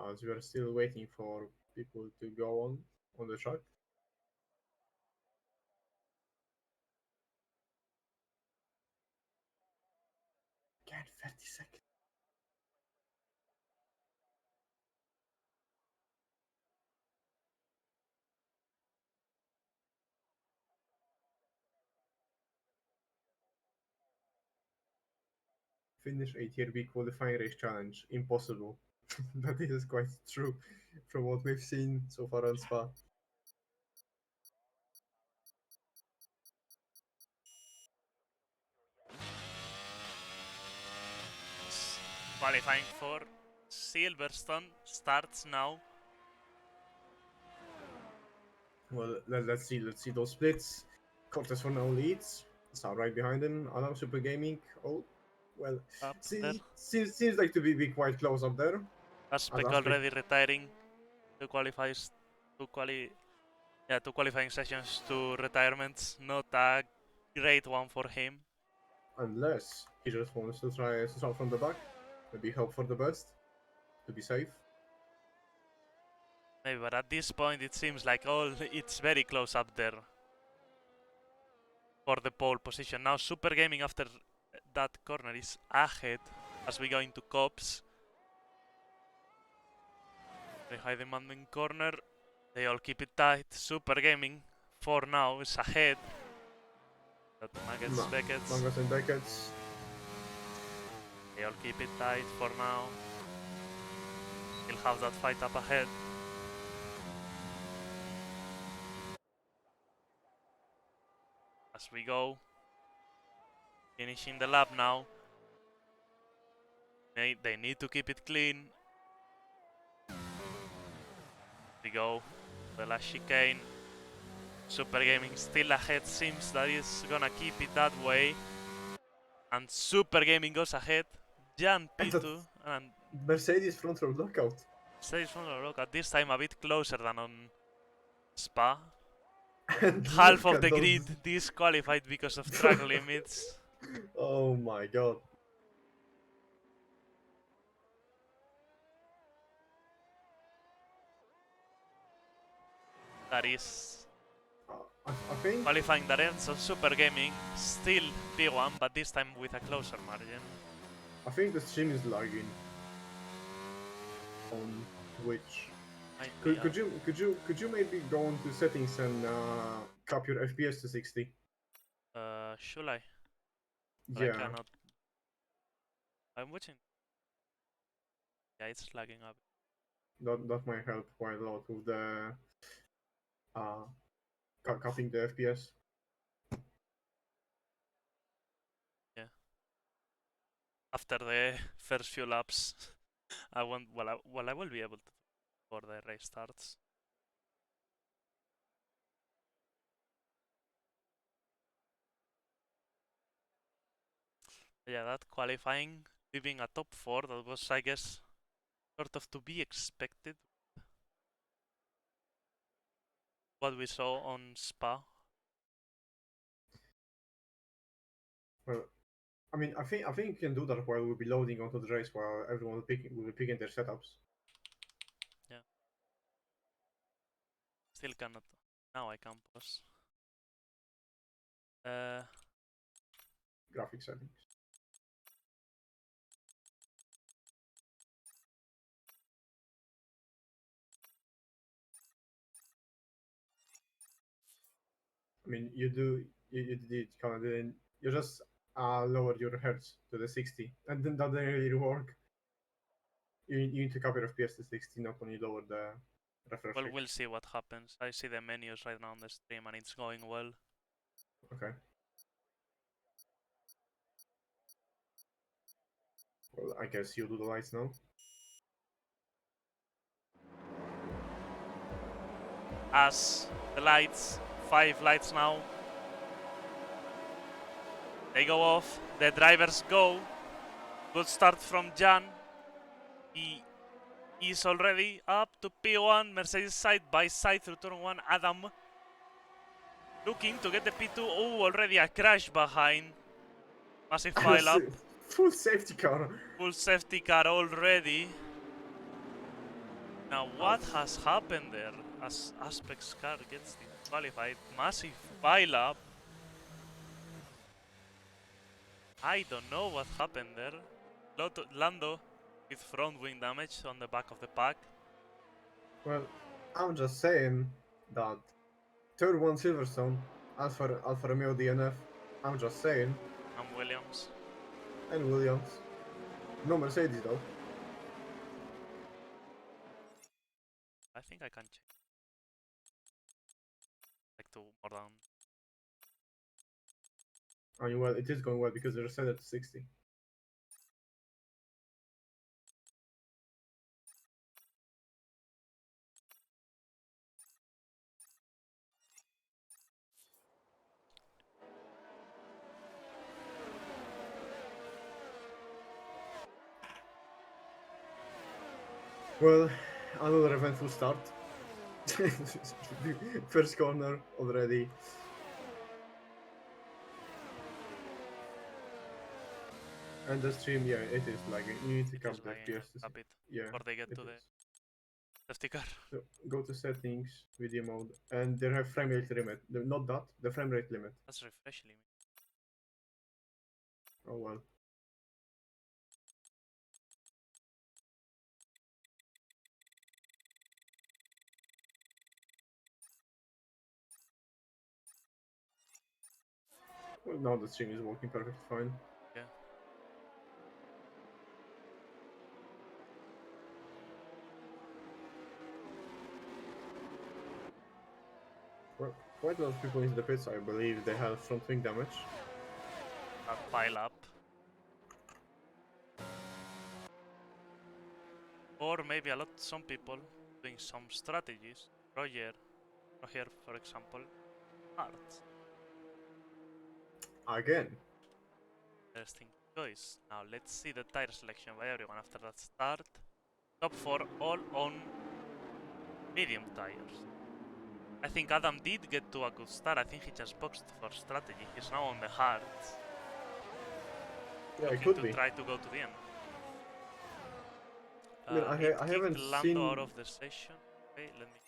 Speaker 3: as we are still waiting for people to go on the track. Again, 30 seconds. Finish a Tier B qualifying race challenge. Impossible. That is quite true from what we've seen so far on Spa.
Speaker 4: Qualifying for Silverstone starts now.
Speaker 3: Well, let's see those splits. Cortez for now leads. Saad right behind him. Alam Super Gaming. Oh, well,
Speaker 4: Up there.
Speaker 3: seems like to be quite close up there.
Speaker 4: Aspect
Speaker 3: Aspect.
Speaker 4: already retiring. Two qualifies. Two qualifying sessions, two retirements. Not a great one for him.
Speaker 3: Unless he just wants to try to start from the back. Maybe hope for the best. To be safe.
Speaker 4: Maybe, but at this point it seems like it's very close up there for the pole position. Now Super Gaming after that corner is ahead as we go into Cops. Very high demanding corner. They all keep it tight. Super Gaming for now is ahead. Got Maggots, Beckett's.
Speaker 3: Mangas and Beckett's.
Speaker 4: They all keep it tight for now. Still have that fight up ahead. As we go. Finishing the lap now. They need to keep it clean. We go. The last chicane. Super Gaming still ahead. Seems that is gonna keep it that way. And Super Gaming goes ahead. Jan P2 and
Speaker 3: Mercedes front row lockout.
Speaker 4: stays from the lockout. This time a bit closer than on Spa.
Speaker 3: And
Speaker 4: Half
Speaker 3: look
Speaker 4: of
Speaker 3: at
Speaker 4: the
Speaker 3: those-
Speaker 4: grid disqualified because of track limits.
Speaker 3: Oh my god.
Speaker 4: That is
Speaker 3: I think
Speaker 4: qualifying that ends on Super Gaming, still P1, but this time with a closer margin.
Speaker 3: the stream is lagging on Twitch.
Speaker 4: Might be,
Speaker 3: Could you maybe go into settings and cap your FPS to 60?
Speaker 4: should I? But I
Speaker 3: Yeah,
Speaker 4: cannot. I'm watching. Yeah, it's lagging up.
Speaker 3: that might help quite a lot with the uh capping the FPS.
Speaker 4: Yeah. After the first few laps, I won't. Well, I will be able to before the race starts. Yeah, that qualifying, leaving a top 4, that was, I guess, sort of to be expected. What we saw on Spa.
Speaker 3: Well, I mean, I think you can do that while we'll be loading onto the race while everyone will be picking their setups.
Speaker 4: Yeah. Still cannot. Now I can pause.
Speaker 3: Graphic settings. I mean, you did kind of didn't. You just lower your hertz to the 60, and then that didn't really work. You need to cap your FPS to 60, not only lower the refresh
Speaker 4: well,
Speaker 3: rate.
Speaker 4: we'll see what happens. I see the menus right now on the stream and it's going well.
Speaker 3: Okay. Well, I guess you do the lights now.
Speaker 4: As the lights, 5 lights now. They go off, the drivers go. Good start from Jan. He is already up to P1, Mercedes side by side through turn 1. Adam looking to get the P2. Oh, already a crash behind. Massive pile up.
Speaker 3: Full safety car.
Speaker 4: Full safety car already. Now what has happened there as Aspect's car gets disqualified? Massive pile up. I don't know what happened there. Lando with front wing damage on the back of the pack.
Speaker 3: Well, I'm just saying that third one Silverstone, Alfa Romeo DNF. I'm just saying,
Speaker 4: And Williams.
Speaker 3: and Williams. No Mercedes though.
Speaker 4: I think I can check. Like to more down.
Speaker 3: I mean, well, it is going well because they're set at 60. Well, another eventful start. First corner already. And the stream, yeah, it is lagging. You need to
Speaker 4: It
Speaker 3: cap
Speaker 4: is
Speaker 3: the
Speaker 4: lagging
Speaker 3: FPS.
Speaker 4: a bit
Speaker 3: Yeah,
Speaker 4: before they get
Speaker 3: it
Speaker 4: to the
Speaker 3: is.
Speaker 4: safety car.
Speaker 3: So go to settings, video mode, and they have frame rate limit. Not that, the frame rate limit.
Speaker 4: That's refresh limit.
Speaker 3: Oh well. Well, now the stream is working perfectly fine.
Speaker 4: Yeah.
Speaker 3: Well, quite a lot of people in the pits, I believe, they have front wing damage.
Speaker 4: That pile up. Or maybe some people doing some strategies. Roger, for example, arts.
Speaker 3: Again.
Speaker 4: Interesting choice. Now let's see the tire selection by everyone after that start. Top 4 all on medium tires. I think Adam did get to a good start. I think he just boxed for strategy. He's now on the hard.
Speaker 3: Yeah, it
Speaker 4: Looking
Speaker 3: could
Speaker 4: to
Speaker 3: be.
Speaker 4: try to go to the end.
Speaker 3: I mean, I
Speaker 4: It
Speaker 3: haven't
Speaker 4: kicked Lando
Speaker 3: seen.
Speaker 4: out of the session. Okay, let me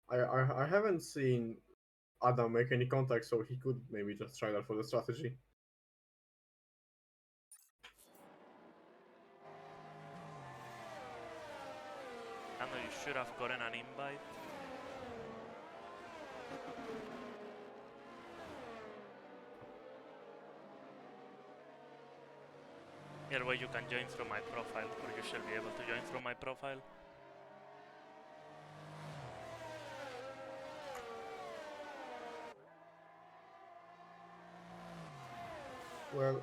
Speaker 3: I haven't seen Adam make any contact, so he could maybe just try that for the strategy.
Speaker 4: Lando, you should have gotten an invite. Here way you can join through my profile, or you shall be able to join through my profile.
Speaker 3: Well,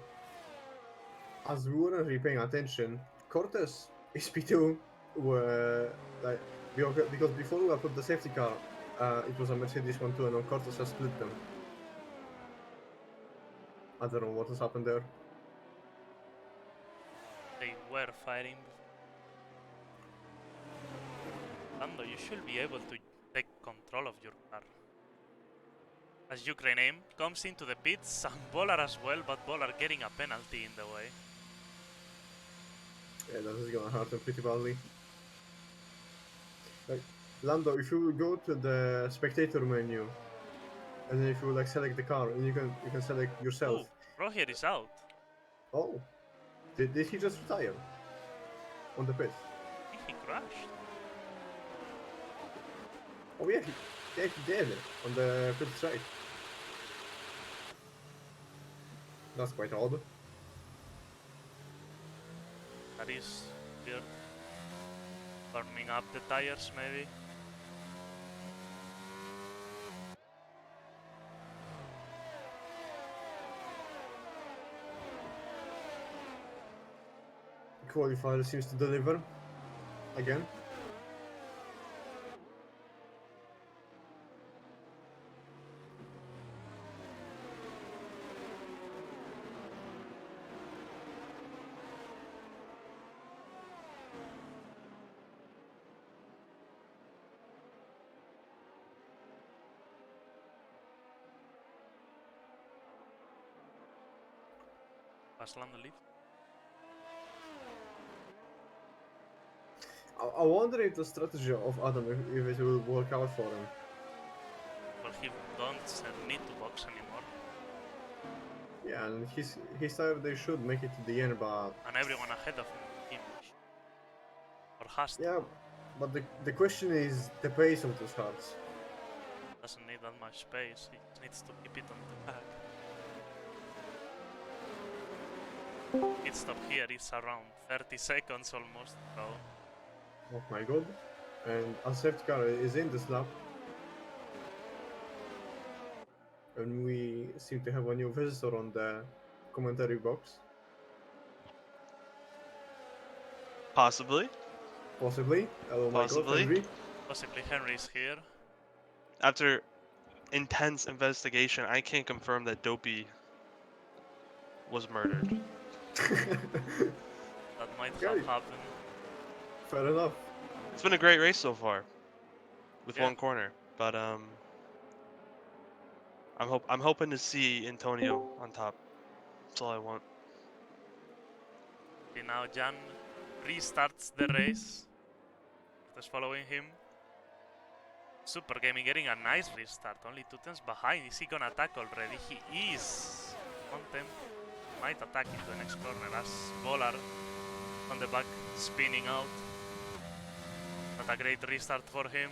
Speaker 3: as we weren't really paying attention, Cortez is P2 were like because before we put the safety car, it was a Mercedes 1-2, and now Cortez has split them. I don't know what has happened there.
Speaker 4: They were fighting. Lando, you should be able to take control of your car. As Ukraine comes into the pits, and Bolar as well, but Bolar getting a penalty in the way.
Speaker 3: Yeah, that is gonna hurt him pretty badly. Like, Lando, if you go to the spectator menu, and then if you like select the car, and you can select yourself.
Speaker 4: Oh, Roger is out.
Speaker 3: Oh, did he just retire on the pit?
Speaker 4: I think he crashed.
Speaker 3: Oh yeah, he did on the pit straight. That's quite odd.
Speaker 4: That is weird. Warming up the tires, maybe.
Speaker 3: Qualifier seems to deliver again.
Speaker 4: Pass Lando leave.
Speaker 3: I wonder if the strategy of Adam, if it will work out for him.
Speaker 4: Well, he don't need to box anymore.
Speaker 3: Yeah, and his tire they should make it to the end, but
Speaker 4: And everyone ahead of him. Or has to.
Speaker 3: yeah, but the question is the pace of those cars.
Speaker 4: Doesn't need that much space. He needs to keep it on the back. Pit stop here is around 30 seconds almost, so
Speaker 3: Oh my god! And a safety car is in this lap, and we seem to have a new visitor on the commentary box.
Speaker 2: Possibly.
Speaker 3: Possibly. Oh my god,
Speaker 2: Possibly.
Speaker 3: Henry.
Speaker 4: possibly Henry's here.
Speaker 2: After intense investigation, I can't confirm that Dopey was murdered.
Speaker 4: That might
Speaker 3: Okay.
Speaker 4: have happened.
Speaker 3: Fair enough.
Speaker 2: It's been a great race so far, with
Speaker 4: Yeah.
Speaker 2: one corner. But I'm hoping to see Antonio on top. That's all I want.
Speaker 4: See, now Jan restarts the race. Just following him. Super Gaming getting a nice restart. Only 2 tenths behind. Is he gonna attack already? He is. 1 tenth. Might attack into the next corner as Bolar on the back spinning out. Not a great restart for him.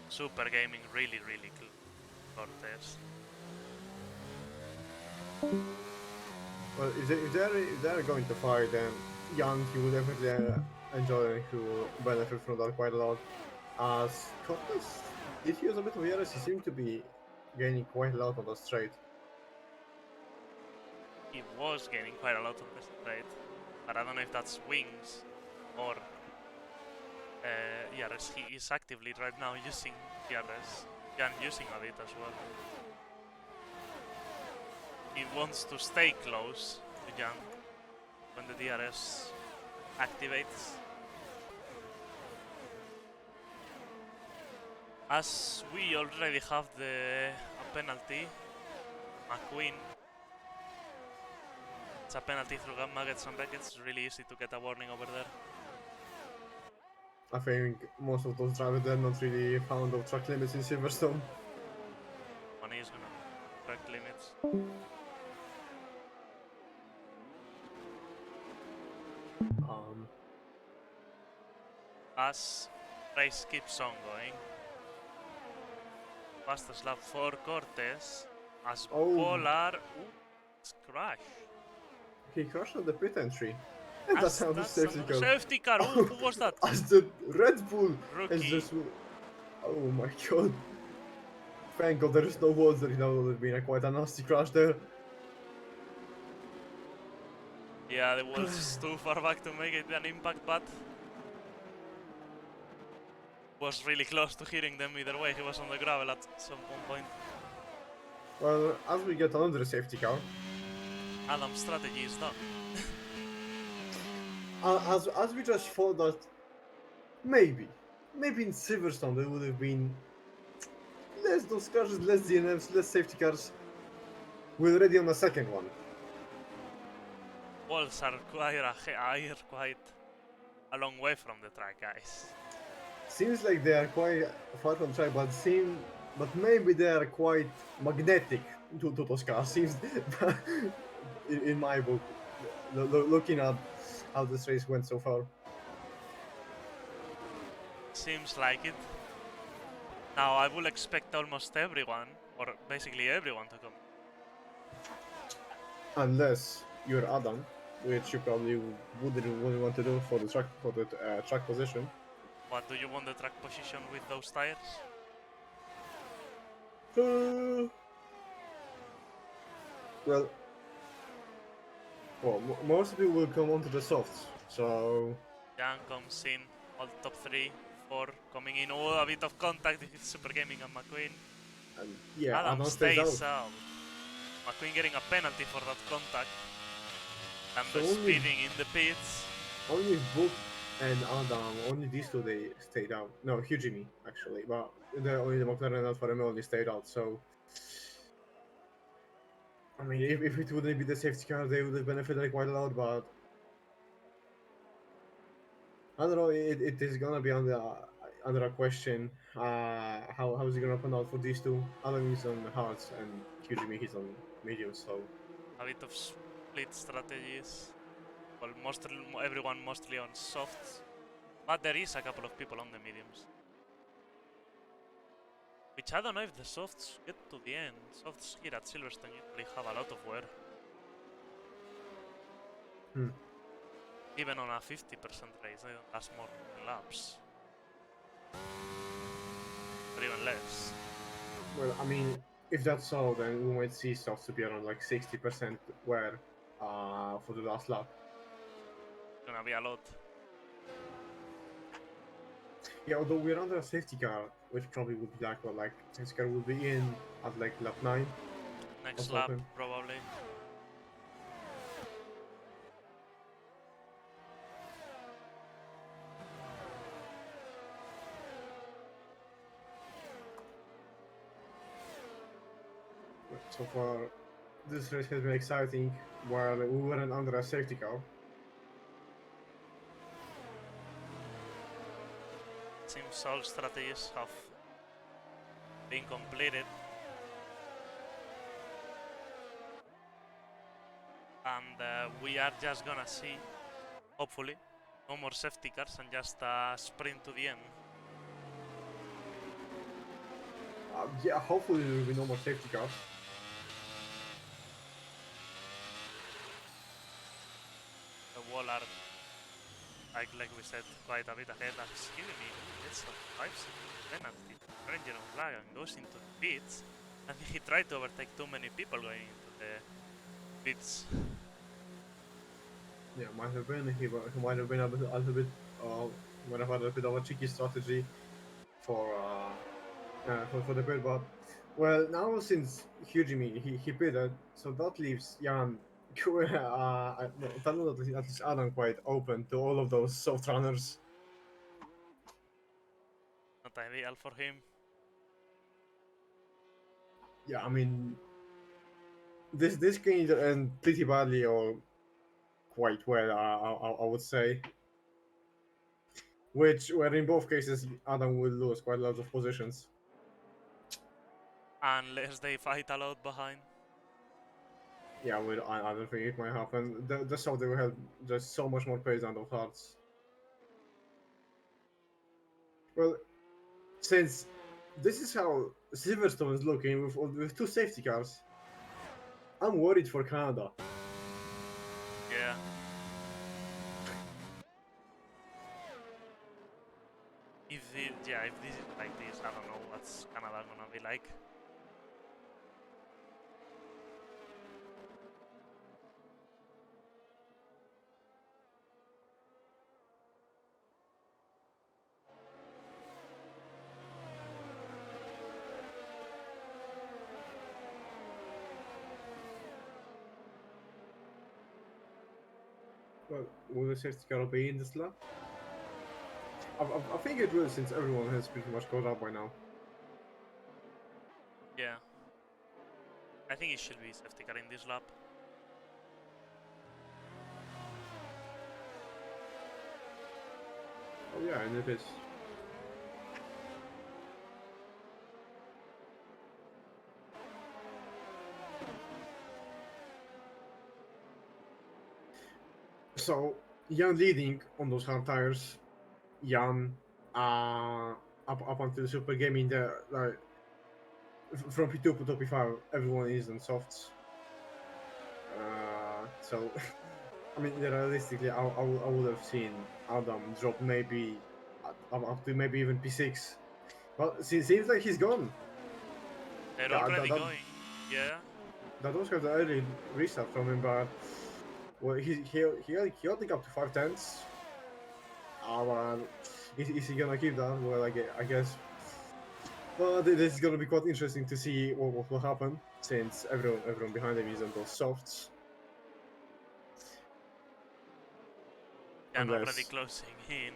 Speaker 4: Super Gaming really clean. Cortez.
Speaker 3: Well, if they're going to fight, then Young, he will definitely enjoy and he will benefit from that quite a lot. As Cortez did use a bit of ERS, he seemed to be gaining quite a lot on the straight.
Speaker 4: He was gaining quite a lot on the straight, but I don't know if that's wings or ERS. He is actively right now using ERS and using a bit as well. He wants to stay close to Jan when the DRS activates. As we already have a penalty, McQueen. It's a penalty through Maggots and Beckett. It's really easy to get a warning over there.
Speaker 3: I think most of those drivers they're not really fond of track limits in Silverstone.
Speaker 4: One is gonna track limits.
Speaker 3: Um,
Speaker 4: As race keeps on going. Fastest lap for Cortez. As
Speaker 3: Oh.
Speaker 4: Polar. Ooh, it's crash.
Speaker 3: he crashed on the pit entry. And
Speaker 4: That's
Speaker 3: that's how the safety
Speaker 4: another
Speaker 3: car.
Speaker 4: safety car. Ooh, who was that?
Speaker 3: As the Red Bull has
Speaker 4: Rookie.
Speaker 3: just. Oh my god. Thank god there is no walls, there would have been a quite a nasty crash there.
Speaker 4: Yeah, the wall's too far back to make it an impact, but was really close to hitting them either way. He was on the gravel at some point.
Speaker 3: Well, as we get another safety car,
Speaker 4: Adam's strategy is done.
Speaker 3: as we just thought that maybe in Silverstone there would have been less those cars, less DNFs, less safety cars. We're already on the second one.
Speaker 4: Walls are quite a long way from the track, guys.
Speaker 3: Seems like they are quite far from track, but maybe they are quite magnetic to those cars. Seems in my book, looking at how this race went so far.
Speaker 4: Seems like it. Now I will expect almost everyone, or basically everyone, to come.
Speaker 3: Unless you're Adam, which you probably wouldn't want to do for the track position.
Speaker 4: What do you want the track position with those tires?
Speaker 3: Well, most people will come onto the softs, so
Speaker 4: Jan comes in, all top 3, 4 coming in. Oh, a bit of contact with Super Gaming and McQueen.
Speaker 3: yeah,
Speaker 4: Adam
Speaker 3: stays
Speaker 4: stays out. McQueen getting a penalty for that contact. And
Speaker 3: So
Speaker 4: the
Speaker 3: only-
Speaker 4: speeding in the pits.
Speaker 3: Only Book and Adam, only these two they stayed out. No, Hugh Jimmy actually, but only the McLaren and Alfa Romeo only stayed out. So, I mean, if it wouldn't be the safety car, they would have benefited quite a lot. But I don't know. It is gonna be under a question. How is it gonna pan out for these two? Adam is on hards and Hugh Jimmy he's on mediums. So
Speaker 4: A bit of split strategies. Well, everyone mostly on softs. But there is a couple of people on the mediums. Which I don't know if the softs get to the end. Softs here at Silverstone usually have a lot of wear. Even on a 50% race, they don't last more laps. Or even less.
Speaker 3: well, I mean, if that's so, then we might see stuff to be around like 60% wear for the last lap.
Speaker 4: Gonna be a lot.
Speaker 3: Yeah, although we're under a safety car, which probably would be like safety car will be in at like lap 9.
Speaker 4: Next
Speaker 3: Or
Speaker 4: lap,
Speaker 3: something.
Speaker 4: probably.
Speaker 3: So far, this race has been exciting while we weren't under a safety car.
Speaker 4: Seems all strategies have been completed. And we are just gonna see, hopefully, no more safety cars and just a sprint to the end.
Speaker 3: Yeah, hopefully there will be no more safety cars.
Speaker 4: The wall are, like we said, quite a bit ahead. Excuse me, it's a 5-second penalty. Ranger on flag and goes into the pits. And he tried to overtake too many people going into the pits.
Speaker 3: Yeah, might have been. He might have been a little bit, might have had a bit of a tricky strategy for the pit. But well, now since Hugimi he pitted, so that leaves Jan. That leaves Adam quite open to all of those soft runners.
Speaker 4: Not ideal for him.
Speaker 3: Yeah, I mean, this can either end pretty badly or quite well. I would say. which where in both cases Adam will lose quite a lot of positions.
Speaker 4: Unless they fight a lot behind.
Speaker 3: Yeah, I don't think it might happen. The Saudi will have just so much more pace than those hearts. Well, since this is how Silverstone is looking with two safety cars, I'm worried for Canada.
Speaker 4: Yeah. If this is like this, I don't know what's Canada gonna be like.
Speaker 3: Well, will the safety car be in this lap? I think it will, since everyone has pretty much caught up by now.
Speaker 4: Yeah. I think it should be safety car in this lap.
Speaker 3: Oh yeah, and it is. So Jan leading on those hard tires. Jan, up until the Super Game in the like from P2 to P5, everyone is on softs. So I mean, realistically, I would have seen Adam drop maybe up to maybe even P6. But it seems like he's gone.
Speaker 4: They're
Speaker 3: Yeah,
Speaker 4: already going. Yeah.
Speaker 3: that was kind of early restart from him, but well, he only got to 5 tenths. Well, is he gonna keep that? Well, I guess. But this is gonna be quite interesting to see what will happen, since everyone behind him is on those softs.
Speaker 4: And already
Speaker 3: Unless
Speaker 4: closing in.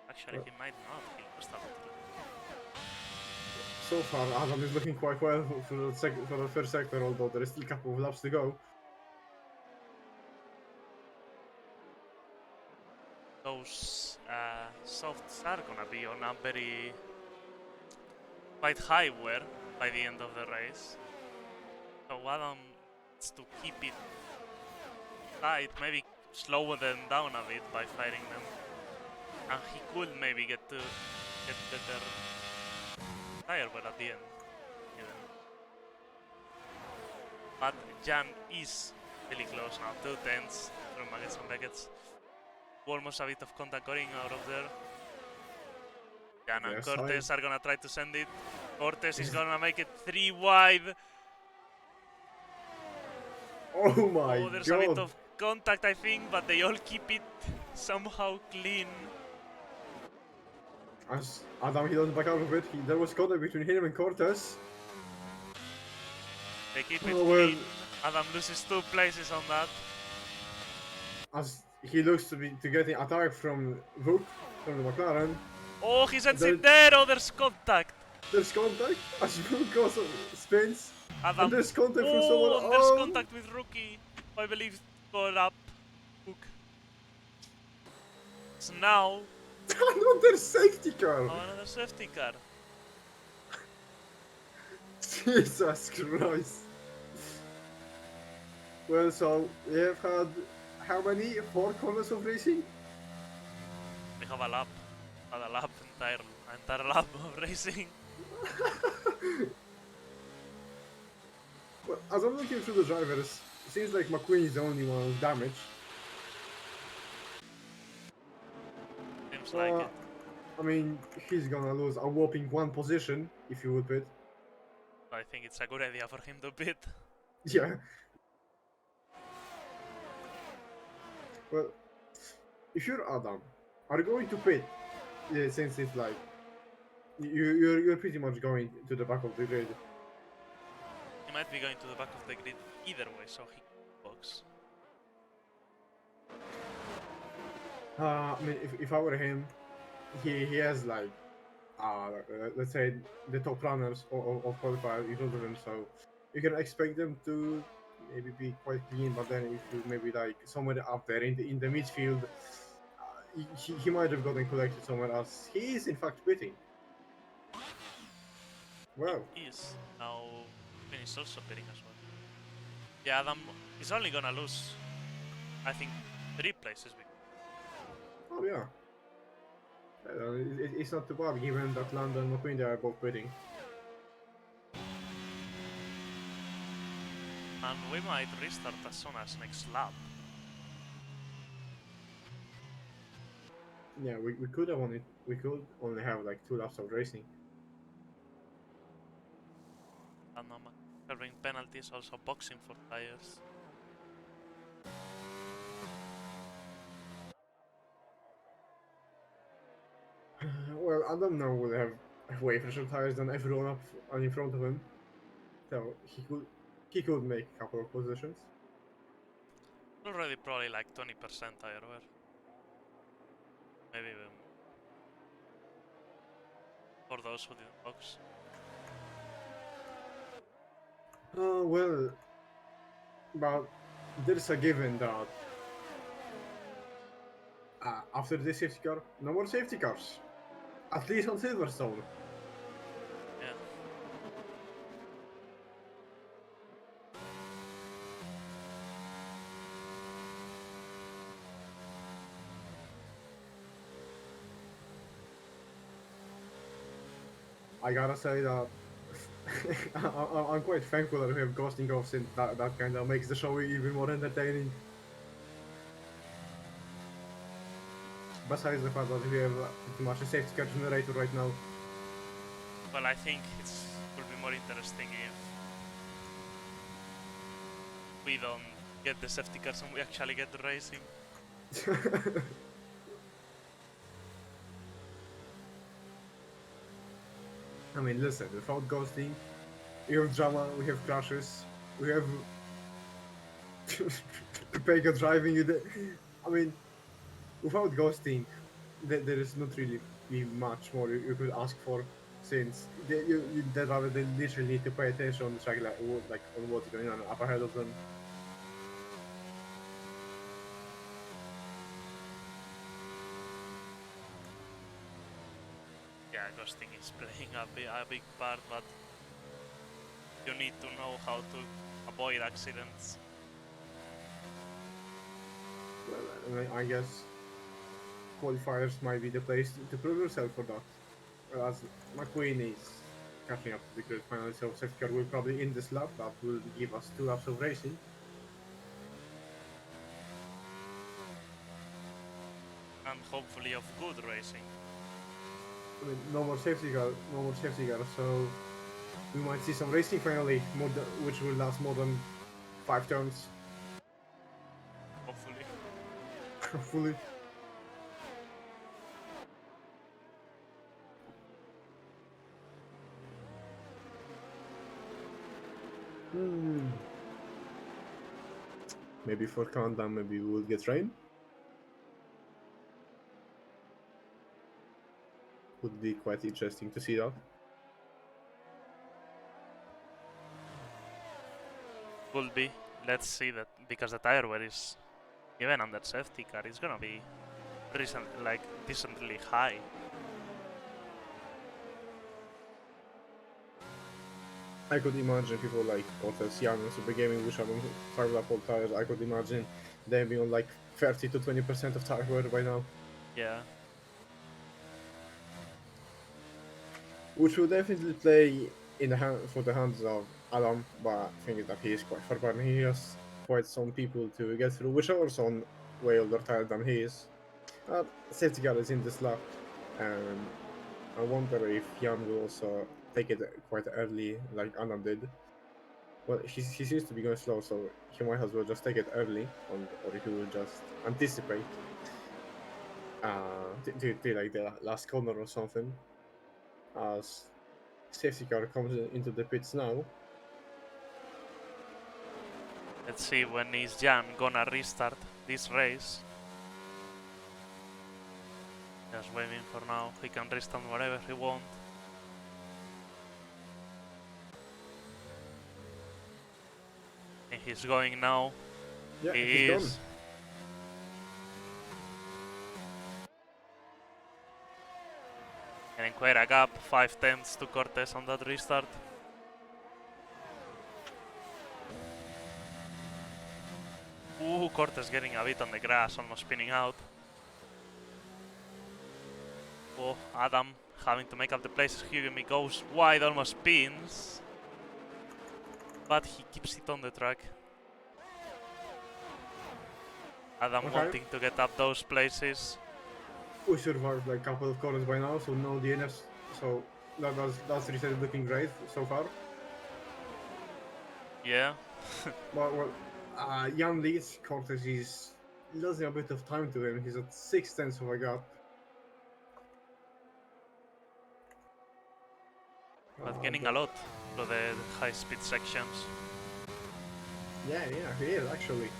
Speaker 4: Actually, he might not kill Verstappen.
Speaker 3: so far Adam is looking quite well for the first sector, although there is still a couple of laps to go.
Speaker 4: Those softs are gonna be on a very quite high wear by the end of the race. So Adam needs to keep it tight, maybe slow them down a bit by firing them. And he could maybe get better tire wear at the end. Even. But Jan is really close now, 2 tenths from Maggots and Beckett's. Almost a bit of contact going out of there. Jan and
Speaker 3: Yes,
Speaker 4: Cortes are gonna try to send it. Cortes is gonna make it 3 wide.
Speaker 3: Oh my
Speaker 4: Oh, there's
Speaker 3: god!
Speaker 4: a bit of contact, I think, but they all keep it somehow clean.
Speaker 3: As Adam, he doesn't back out of it. There was contact between him and Cortes.
Speaker 4: They keep it
Speaker 3: Oh, well.
Speaker 4: clean. Adam loses 2 places on that.
Speaker 3: As he looks to be getting attacked from Vuk, from the McLaren.
Speaker 4: Oh, he sends
Speaker 3: There-
Speaker 4: it there. Oh, there's contact.
Speaker 3: There's contact as Vuk also spins.
Speaker 4: Adam.
Speaker 3: And there's contact from
Speaker 4: Oh,
Speaker 3: someone.
Speaker 4: and there's
Speaker 3: Oh,
Speaker 4: contact with Rookie. I believe got up. Hook. So now,
Speaker 3: another safety car.
Speaker 4: another safety car.
Speaker 3: Jesus Christ. Well, so we have had how many? 4 corners of racing?
Speaker 4: We have a lap. A lap, entire lap of racing.
Speaker 3: Well, as I'm looking through the drivers, it seems like McQueen is the only one with damage.
Speaker 4: Seems like it.
Speaker 3: I mean, he's gonna lose a whopping 1 position if you would pit.
Speaker 4: I think it's a good idea for him to pit.
Speaker 3: Yeah. Well, if you're Adam, are you going to pit? Yeah, since it's like you're pretty much going to the back of the grid.
Speaker 4: He might be going to the back of the grid either way, so he can box.
Speaker 3: I mean, if I were him, he has like, let's say the top runners of qualifier in front of him, so you can expect them to maybe be quite clean, but then if you maybe like somewhere up there in the midfield, he might have gotten collected somewhere else. He is in fact pitting. Well,
Speaker 4: He is. Now, Finn is also pitting as well. Yeah, Adam is only gonna lose, I think, 3 places.
Speaker 3: oh yeah. It's not too bad given that Lando and McQueen are both pitting.
Speaker 4: And we might restart as soon as next lap.
Speaker 3: Yeah, we could have only have like 2 laps of racing.
Speaker 4: And serving penalties, also boxing for tires.
Speaker 3: Well, Adam now will have way fresher tires than everyone up and in front of him, so he could make a couple of positions.
Speaker 4: Already probably like 20% tire wear. Maybe even for those who didn't box.
Speaker 3: Well, but there's a given that after this safety car, no more safety cars. At least on Silverstone.
Speaker 4: Yeah.
Speaker 3: I gotta say that I'm quite thankful that we have ghosting off, since that kind of makes the show even more entertaining. Besides the fact that we have pretty much a safety car generator right now.
Speaker 4: Well, I think it will be more interesting if we don't get the safety cars and we actually get the racing.
Speaker 3: I mean, listen, without ghosting, we have drama, we have crashes, we have Pega driving. I mean, without ghosting, there is not really much more you could ask for, since the driver, they literally need to pay attention on the track, like on what's going on up ahead of them.
Speaker 4: Yeah, ghosting is playing a big part, but you need to know how to avoid accidents.
Speaker 3: Well, I guess qualifiers might be the place to prove yourself for that. As McQueen is catching up to the grid finally, so safety car will probably end this lap. That will give us 2 laps of racing.
Speaker 4: And hopefully of good racing.
Speaker 3: I mean, no more safety car, so we might see some racing finally, which will last more than 5 turns.
Speaker 4: Hopefully.
Speaker 3: Hopefully. Maybe for countdown, maybe we will get rain. Would be quite interesting to see that.
Speaker 4: Will be. Let's see that, because the tire wear is, even under safety car, it's gonna be decently high.
Speaker 3: I could imagine people like Cortez, Young, and Super Gaming, which are on 5-lap old tires. I could imagine them being on like 30 to 20% of tire wear by now.
Speaker 4: Yeah.
Speaker 3: Which will definitely play in the for the hands of Adam, but I think that he is quite far behind. He has quite some people to get through, which are also on way older tire than he is. Safety car is in this lap, and I wonder if Jan will also take it quite early, like Adam did. Well, he seems to be going slow, so he might as well just take it early, or he will just anticipate to like the last corner or something. As safety car comes into the pits now.
Speaker 4: Let's see when is Jan gonna restart this race. Just waiting for now. He can restart whatever he wants. he's going now.
Speaker 3: Yeah,
Speaker 4: He
Speaker 3: he's gone.
Speaker 4: is. Getting quite a gap, 5/10 to Cortes on that restart. Ooh, Cortes getting a bit on the grass, almost spinning out. Oh, Adam having to make up the places. Hugumi goes wide, almost spins. But he keeps it on the track. Adam
Speaker 3: Okay.
Speaker 4: wanting to get up those places.
Speaker 3: We survived like a couple of corners by now, so no DNFs. So that's reset looking great so far.
Speaker 4: Yeah.
Speaker 3: Well, Jan leads. Cortes is losing a bit of time to him. He's at 6/10 of a gap.
Speaker 4: But gaining a lot to the high speed sections.
Speaker 3: Yeah, he is actually.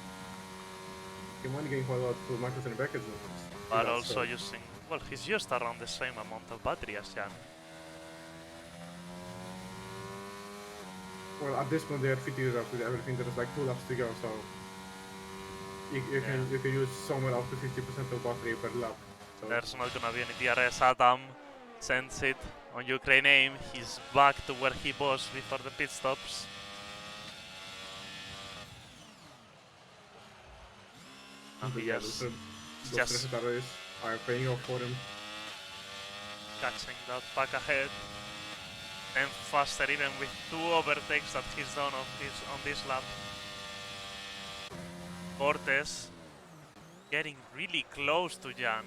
Speaker 3: He might gain quite a lot to Marcus and Beckett's.
Speaker 4: But also using, well, he's used around the same amount of battery as Jan.
Speaker 3: Well, at this point they are 50 users with everything. There's like 2 laps to go, so you can use somewhere up to 50% of battery per lap. So
Speaker 4: There's not gonna be any DRS. Adam sends it on Ukraine aim. He's back to where he was before the pit stops. And he
Speaker 3: those
Speaker 4: just
Speaker 3: Ferraris are paying off for him.
Speaker 4: catching that back ahead. And faster even with 2 overtakes that he's done on this lap. Cortes getting really close to Jan.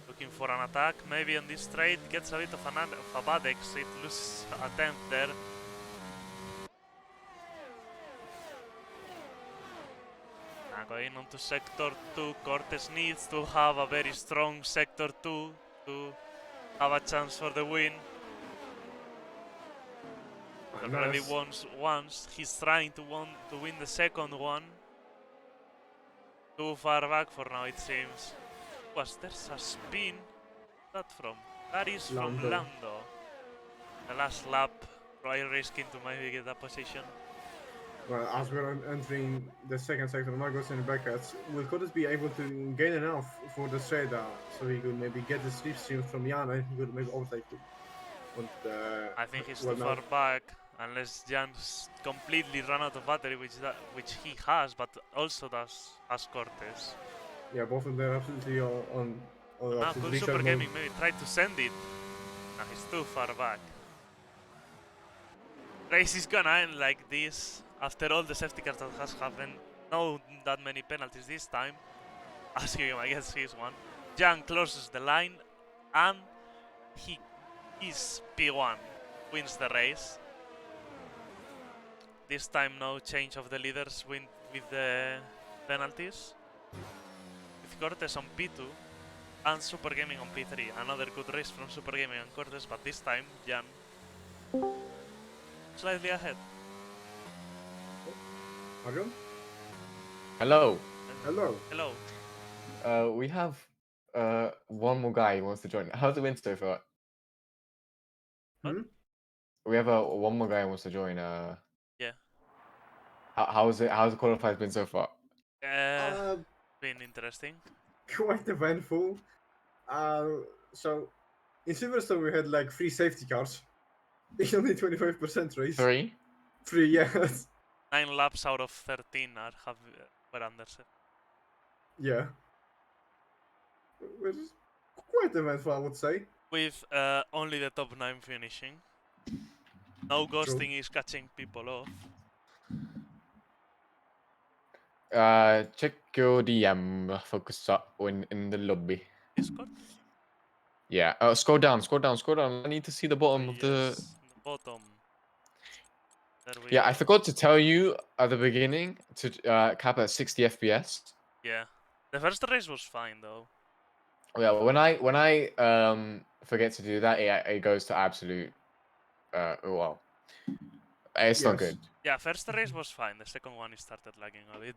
Speaker 4: Looking for an attack, maybe on this straight, gets a bit of a bad exit, loses a tenth there. Now going on to sector 2, Cortes needs to have a very strong sector 2 to have a chance for the win. Already won once, he's trying to win the second one. Too far back for now, it seems. There's a spin. Where's that from? That is from Lando. The last lap, try risking to maybe get that position.
Speaker 3: Well, as we're entering the second sector, Marcus and Beckett, will Cortes be able to gain enough for the straight so he could maybe get the slipstream from Jan and he could maybe overtake him?
Speaker 4: I think he's too far back, unless Jan's completely run out of battery, which he has, but also has Cortes.
Speaker 3: Yeah, both of them absolutely on
Speaker 4: Now could Super Gaming maybe try to send it. No, he's too far back. Race is gonna end like this after all the safety cars that has happened. No that many penalties this time. Asking him, I guess he's one. Jan closes the line and he is P1, wins the race. This time no change of the leaders with the penalties. With Cortes on P2 and Super Gaming on P3. Another good race from Super Gaming and Cortes, but this time Jan slightly ahead.
Speaker 3: Marion?
Speaker 5: Hello.
Speaker 3: Hello.
Speaker 4: Hello.
Speaker 5: We have one more guy who wants to join. How's the win so far?
Speaker 3: Hmm?
Speaker 5: We have one more guy who wants to join.
Speaker 4: Yeah.
Speaker 5: How's the qualifiers been so far?
Speaker 4: Been interesting.
Speaker 3: Quite eventful. So in Silverstone we had like 3 safety cars. It's only 25% race.
Speaker 5: 3?
Speaker 3: 3, yes.
Speaker 4: 9 laps out of 13 were under set.
Speaker 3: Yeah. Which is quite eventful, I would say.
Speaker 4: With only the top 9 finishing. No ghosting is catching people off.
Speaker 5: Check your DM focus up in the lobby.
Speaker 4: Discord?
Speaker 5: Yeah. Scroll down. I need to see the bottom of the.
Speaker 4: The bottom. There we
Speaker 5: Yeah,
Speaker 4: go.
Speaker 5: I forgot to tell you at the beginning to cap at 60 FPS.
Speaker 4: Yeah. The first race was fine though.
Speaker 5: Yeah, when I forget to do that, it goes to absolute. Well, it's not good.
Speaker 4: Yeah, first race was fine. The second one it started lagging a bit.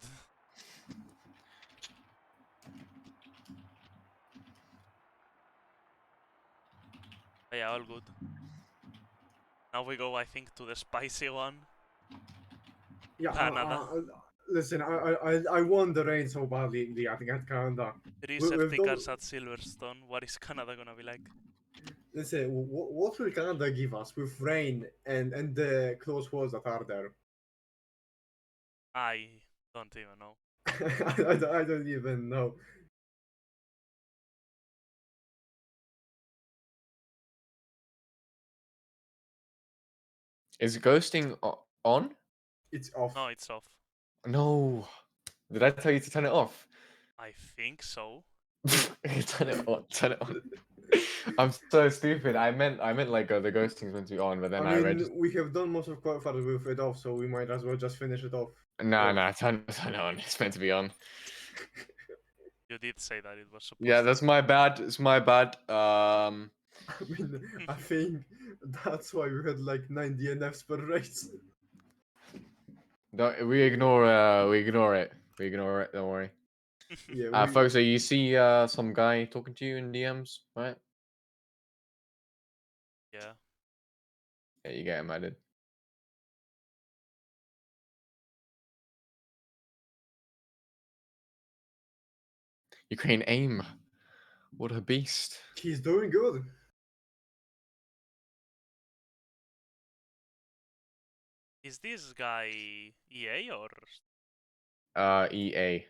Speaker 4: Yeah, all good. Now we go, I think, to the spicy one.
Speaker 3: Yeah,
Speaker 4: Canada.
Speaker 3: listen, I want the rain so badly at Canada.
Speaker 4: 3
Speaker 3: We've
Speaker 4: safety
Speaker 3: done-
Speaker 4: cars at Silverstone. What is Canada gonna be like?
Speaker 3: Listen, what will Canada give us with rain and the close walls that are there?
Speaker 4: I don't even know.
Speaker 3: I don't even know.
Speaker 5: Is ghosting on?
Speaker 3: It's off.
Speaker 4: No, it's off.
Speaker 5: No. Did I tell you to turn it off?
Speaker 4: I think so.
Speaker 5: Turn it on. Turn it on. I'm so stupid. I meant like the ghosting's meant to be on, but then I
Speaker 3: I
Speaker 5: read.
Speaker 3: mean, we have done most of qualifiers with it off, so we might as well just finish it off.
Speaker 5: Nah, turn it on. It's meant to be on.
Speaker 4: You did say that it was supposed
Speaker 5: Yeah,
Speaker 4: to.
Speaker 5: that's my bad. It's my bad.
Speaker 3: I mean, I think that's why we had like 9 DNFs per race.
Speaker 5: We ignore it. We ignore it. Don't worry.
Speaker 3: Yeah,
Speaker 5: Folks, so you see some guy talking to you in DMs, right?
Speaker 4: Yeah.
Speaker 5: Yeah, you get him added. Ukraine aim. What a beast.
Speaker 3: he's doing good.
Speaker 4: Is this guy EA or?
Speaker 5: EA.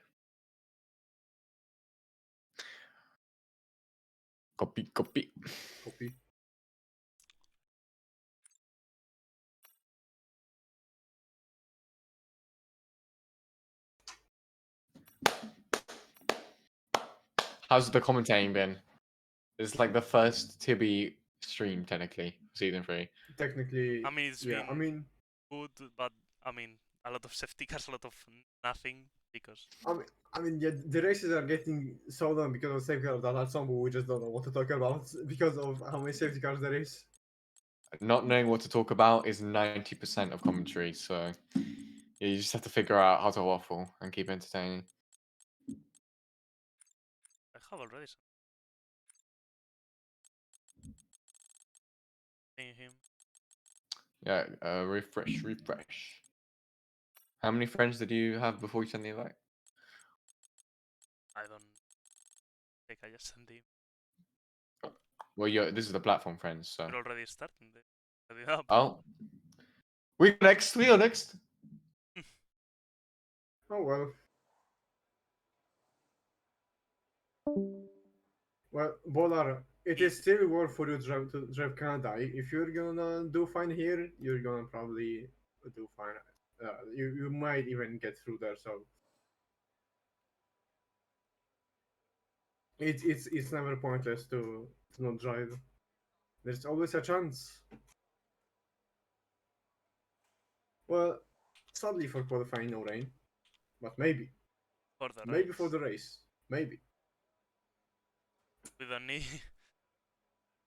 Speaker 5: Copy.
Speaker 3: Copy.
Speaker 5: How's the commentating been? It's like the first Tibby stream, technically, season 3.
Speaker 3: Technically,
Speaker 4: I mean, it's
Speaker 3: yeah.
Speaker 4: been
Speaker 3: I mean,
Speaker 4: good, but I mean, a lot of safety cars, a lot of nothing because.
Speaker 3: yeah. The races are getting so long because of safety cars that at some point we just don't know what to talk about because of how many safety cars there is.
Speaker 5: Not knowing what to talk about is 90% of commentary, so yeah, you just have to figure out how to waffle and keep entertaining.
Speaker 4: I have already seen him.
Speaker 5: Yeah, refresh. How many friends did you have before you sent the invite?
Speaker 4: I don't think I just sent him.
Speaker 5: Well, this is the platform friends, so.
Speaker 4: We're already starting the set it up.
Speaker 5: Oh. We go next.
Speaker 3: Oh well. Well, Bolar, it is still worth for you to drive Canada. If you're gonna do fine here, you're gonna probably do fine. You might even get through there. So it's never pointless to not drive. There's always a chance. Well, sadly for qualifying, no rain, but maybe
Speaker 4: For the
Speaker 3: maybe
Speaker 4: race.
Speaker 3: for the race, maybe.
Speaker 4: We don't need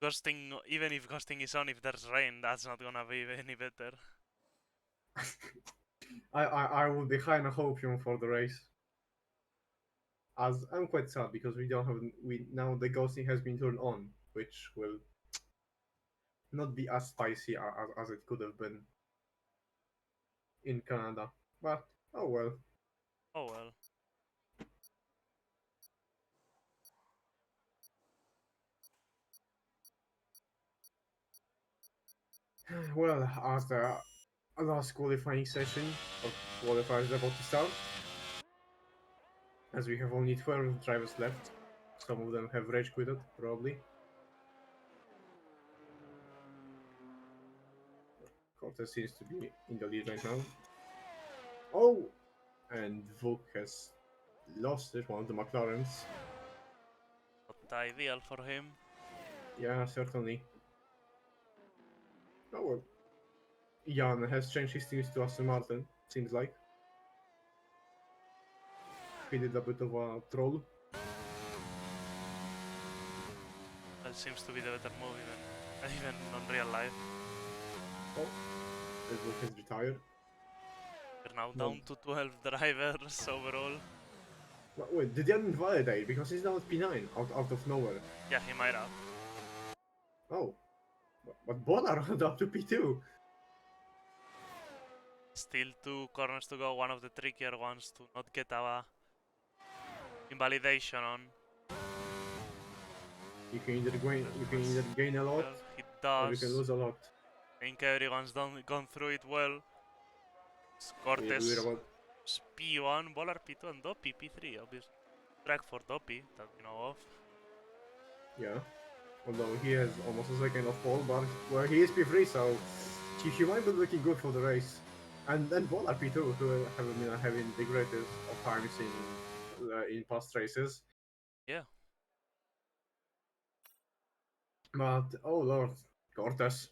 Speaker 4: ghosting. Even if ghosting is on, if there's rain, that's not gonna be any better.
Speaker 3: I will be high on hopium for the race. As I'm quite sad because we don't have now the ghosting has been turned on, which will not be as spicy as it could have been in Canada. But oh well.
Speaker 4: Oh well.
Speaker 3: Well, as the last qualifying session of qualifiers is about to start, as we have only 12 drivers left, some of them have rage quitted, probably. Cortez seems to be in the lead right now. Oh! And Vuk has lost it, one of the McLarens.
Speaker 4: Not ideal for him.
Speaker 3: Yeah, certainly. Oh well. Jan has changed his teams to Aston Martin, seems like. He did a bit of a troll.
Speaker 4: That seems to be the better move even on real life.
Speaker 3: Oh, Vuk has retired.
Speaker 4: We're now
Speaker 3: Well-
Speaker 4: down to 12 drivers overall.
Speaker 3: Wait, did Jan invalidate? Because he's now at P9 out of nowhere.
Speaker 4: Yeah, he might have.
Speaker 3: Oh, But both are up to P2.
Speaker 4: Still 2 corners to go, one of the trickier ones to not get a invalidation on.
Speaker 3: You can either gain a lot,
Speaker 4: Well, he
Speaker 3: or you can
Speaker 4: does.
Speaker 3: lose a lot.
Speaker 4: I think everyone's gone through it well. It's
Speaker 3: We're
Speaker 4: Cortes,
Speaker 3: about
Speaker 4: P1, Volar P2 and Doppy P3, obviously. Track for Doppy, that we know of.
Speaker 3: yeah. Although he has almost a second of pole, but well, he is P3, so he might be looking good for the race. And then Bola P2, who have been having the greatest of times in past races.
Speaker 4: Yeah.
Speaker 3: But oh lord, Cortes.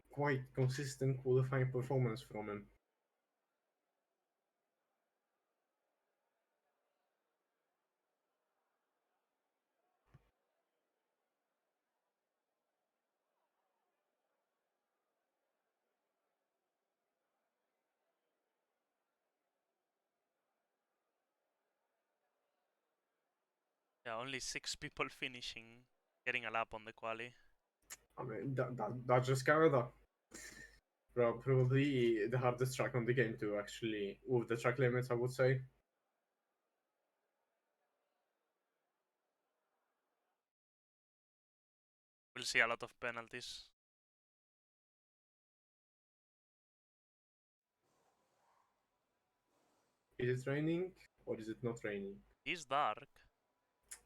Speaker 3: Quite consistent qualifying performance from him.
Speaker 4: Yeah, only 6 people finishing, getting a lap on the quali.
Speaker 3: I mean, that's just Canada. Probably the hardest track on the game to actually, with the track limits, I would say.
Speaker 4: We'll see a lot of penalties.
Speaker 3: Is it raining or is it not raining?
Speaker 4: It's dark.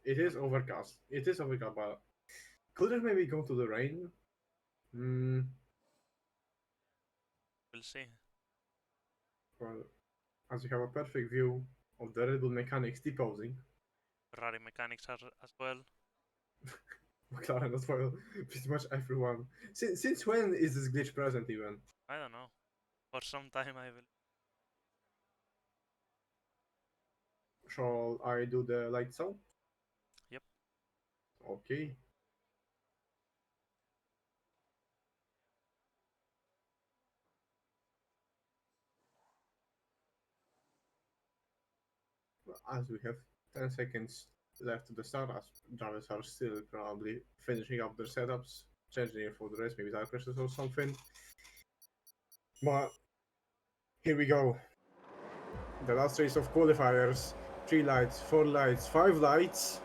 Speaker 3: It is overcast. It is overcast, but could it maybe go to the rain? Hmm.
Speaker 4: We'll see.
Speaker 3: Well, as you have a perfect view of the Red Bull mechanics deposing,
Speaker 4: Ferrari mechanics are as well.
Speaker 3: McLaren as well, pretty much everyone. Since when is this glitch present even?
Speaker 4: I don't know. For some time I will.
Speaker 3: Shall I do the lights out?
Speaker 4: Yep.
Speaker 3: Okay. As we have 10 seconds left to the start, as drivers are still probably finishing up their setups, changing it for the race, maybe tire pressures or something. But here we go. The last race of qualifiers. 3 lights, 4 lights, 5 lights.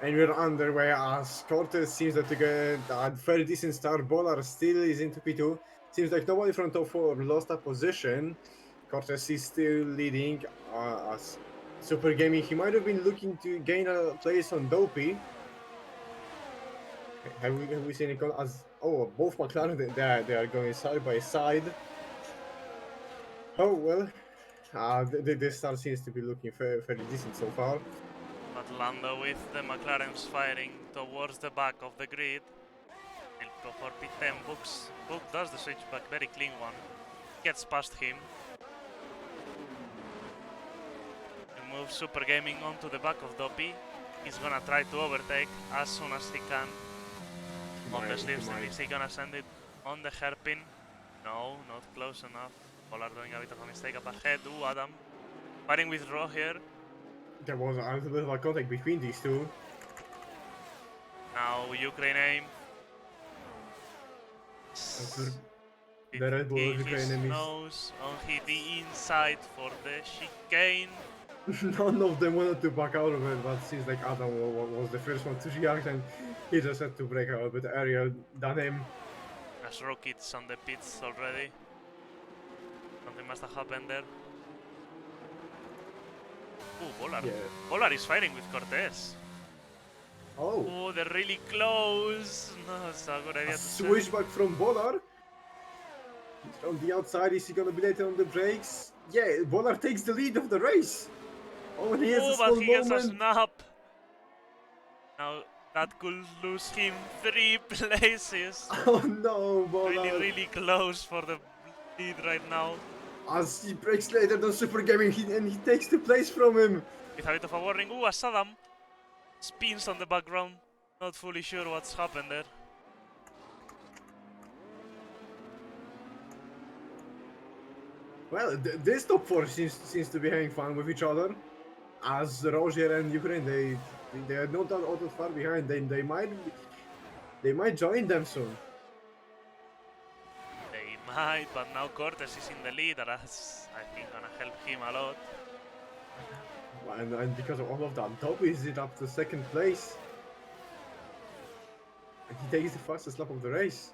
Speaker 3: And we're underway as Cortes seems to get a very decent start. Bolar still is into P2. Seems like nobody from top 4 lost a position. Cortes is still leading as Super Gaming. He might have been looking to gain a place on Dopey. Have we seen it as both McLaren they are going side by side. Oh well, this start seems to be looking fairly decent so far.
Speaker 4: But Lando with the McLaren's firing towards the back of the grid. For P10 Book does the switchback, very clean one. Gets past him. He moves Super Gaming onto the back of Doppy. He's gonna try to overtake as soon as he can. On the slipstream, is he gonna send it on the hairpin? No, not close enough. Polar doing a bit of a mistake up ahead. Ooh, Adam fighting with Raw here.
Speaker 3: There was a little bit of a contact between these two.
Speaker 4: Now Ukraine aim.
Speaker 3: The Red Bull Ukraine enemies.
Speaker 4: Nose on the inside for the chicane.
Speaker 3: None of them wanted to back out of it, but it seems like Adam was the first one to react and he just had to break out a bit earlier than him.
Speaker 4: As Rockets on the pits already. Something must have happened there. Ooh, Polar.
Speaker 3: Yeah.
Speaker 4: Polar is fighting with Cortes.
Speaker 3: Oh,
Speaker 4: Oh, they're really close. No, it's a good idea
Speaker 3: a
Speaker 4: to send.
Speaker 3: switchback from Bolar. From the outside, is he gonna be later on the brakes? Yeah, Bolar takes the lead of the race. Oh, and he has a
Speaker 4: Oh,
Speaker 3: small
Speaker 4: but he gets a
Speaker 3: moment.
Speaker 4: snap. Now that could lose him 3 places.
Speaker 3: Oh no, Bolar.
Speaker 4: Really close for the lead right now.
Speaker 3: As he breaks later than Super Gaming, and he takes the place from him.
Speaker 4: With a bit of a warning. Ooh, as Adam spins on the background. Not fully sure what's happened there.
Speaker 3: Well, this top 4 seems to be having fun with each other. as Roger and Ukraine, they are not that far behind. They might join them soon.
Speaker 4: They might, but now Cortes is in the lead, and that's, I think, gonna help him a lot.
Speaker 3: And because of all of that, Dob is it up to second place. And he takes the fastest lap of the race.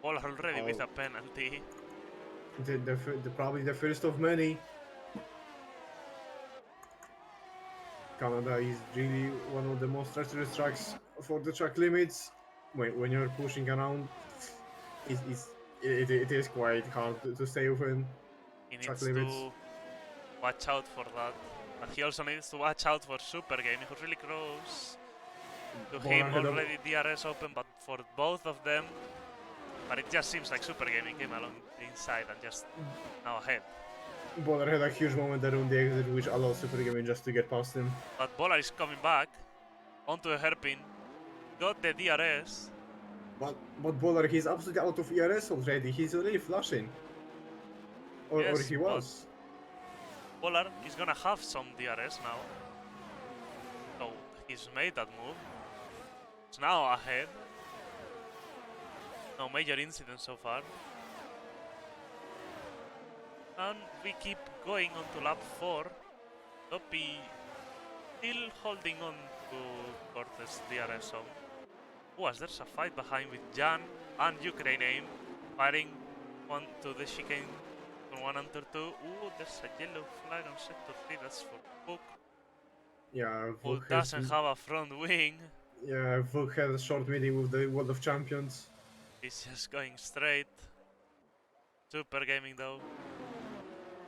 Speaker 4: All already with
Speaker 3: Oh.
Speaker 4: a penalty.
Speaker 3: Probably the first of many. Canada is really one of the most treacherous tracks for the track limits. When you're pushing around, it is quite hard to stay within
Speaker 4: He
Speaker 3: track
Speaker 4: needs
Speaker 3: limits.
Speaker 4: to watch out for that. But he also needs to watch out for Super Game, who's really close to
Speaker 3: Ball
Speaker 4: him
Speaker 3: ahead of-
Speaker 4: already. DRS open, but for both of them. But it just seems like Super Gaming came along the inside and just now ahead.
Speaker 3: Boller had a huge moment around the exit, which allowed Super Gaming just to get past him.
Speaker 4: But Bolar is coming back onto a hairpin. Got the DRS.
Speaker 3: But Boller, he's absolutely out of ERS already. He's already flashing. Or
Speaker 4: Yes,
Speaker 3: he
Speaker 4: but-
Speaker 3: was.
Speaker 4: Bolar is gonna have some DRS now. So he's made that move. It's now ahead. No major incident so far. And we keep going on to lap 4. Topi still holding on to Cortes' DRS zone. Oh, as there's a fight behind with Jan and Ukraine firing one to the chicane on 1 and 2. Ooh, there's a yellow flag on sector 3, that's for Book,
Speaker 3: Yeah,
Speaker 4: who
Speaker 3: Vuk has,
Speaker 4: doesn't have a front wing.
Speaker 3: Vuk had a short meeting with the World of Champions.
Speaker 4: He's just going straight. Super Gaming though.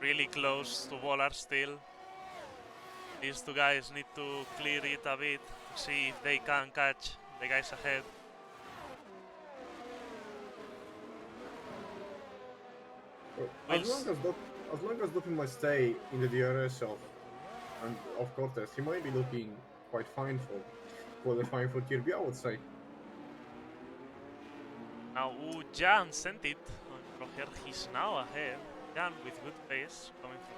Speaker 4: Really close to Volar still. These two guys need to clear it a bit to see if they can catch the guys ahead.
Speaker 3: As long as Dopin might stay in the DRS of Cortes, he might be looking quite fine for qualifying for Tier B, I would say.
Speaker 4: Now, Jan sent it on Roger. He's now ahead. Jan with good pace coming from.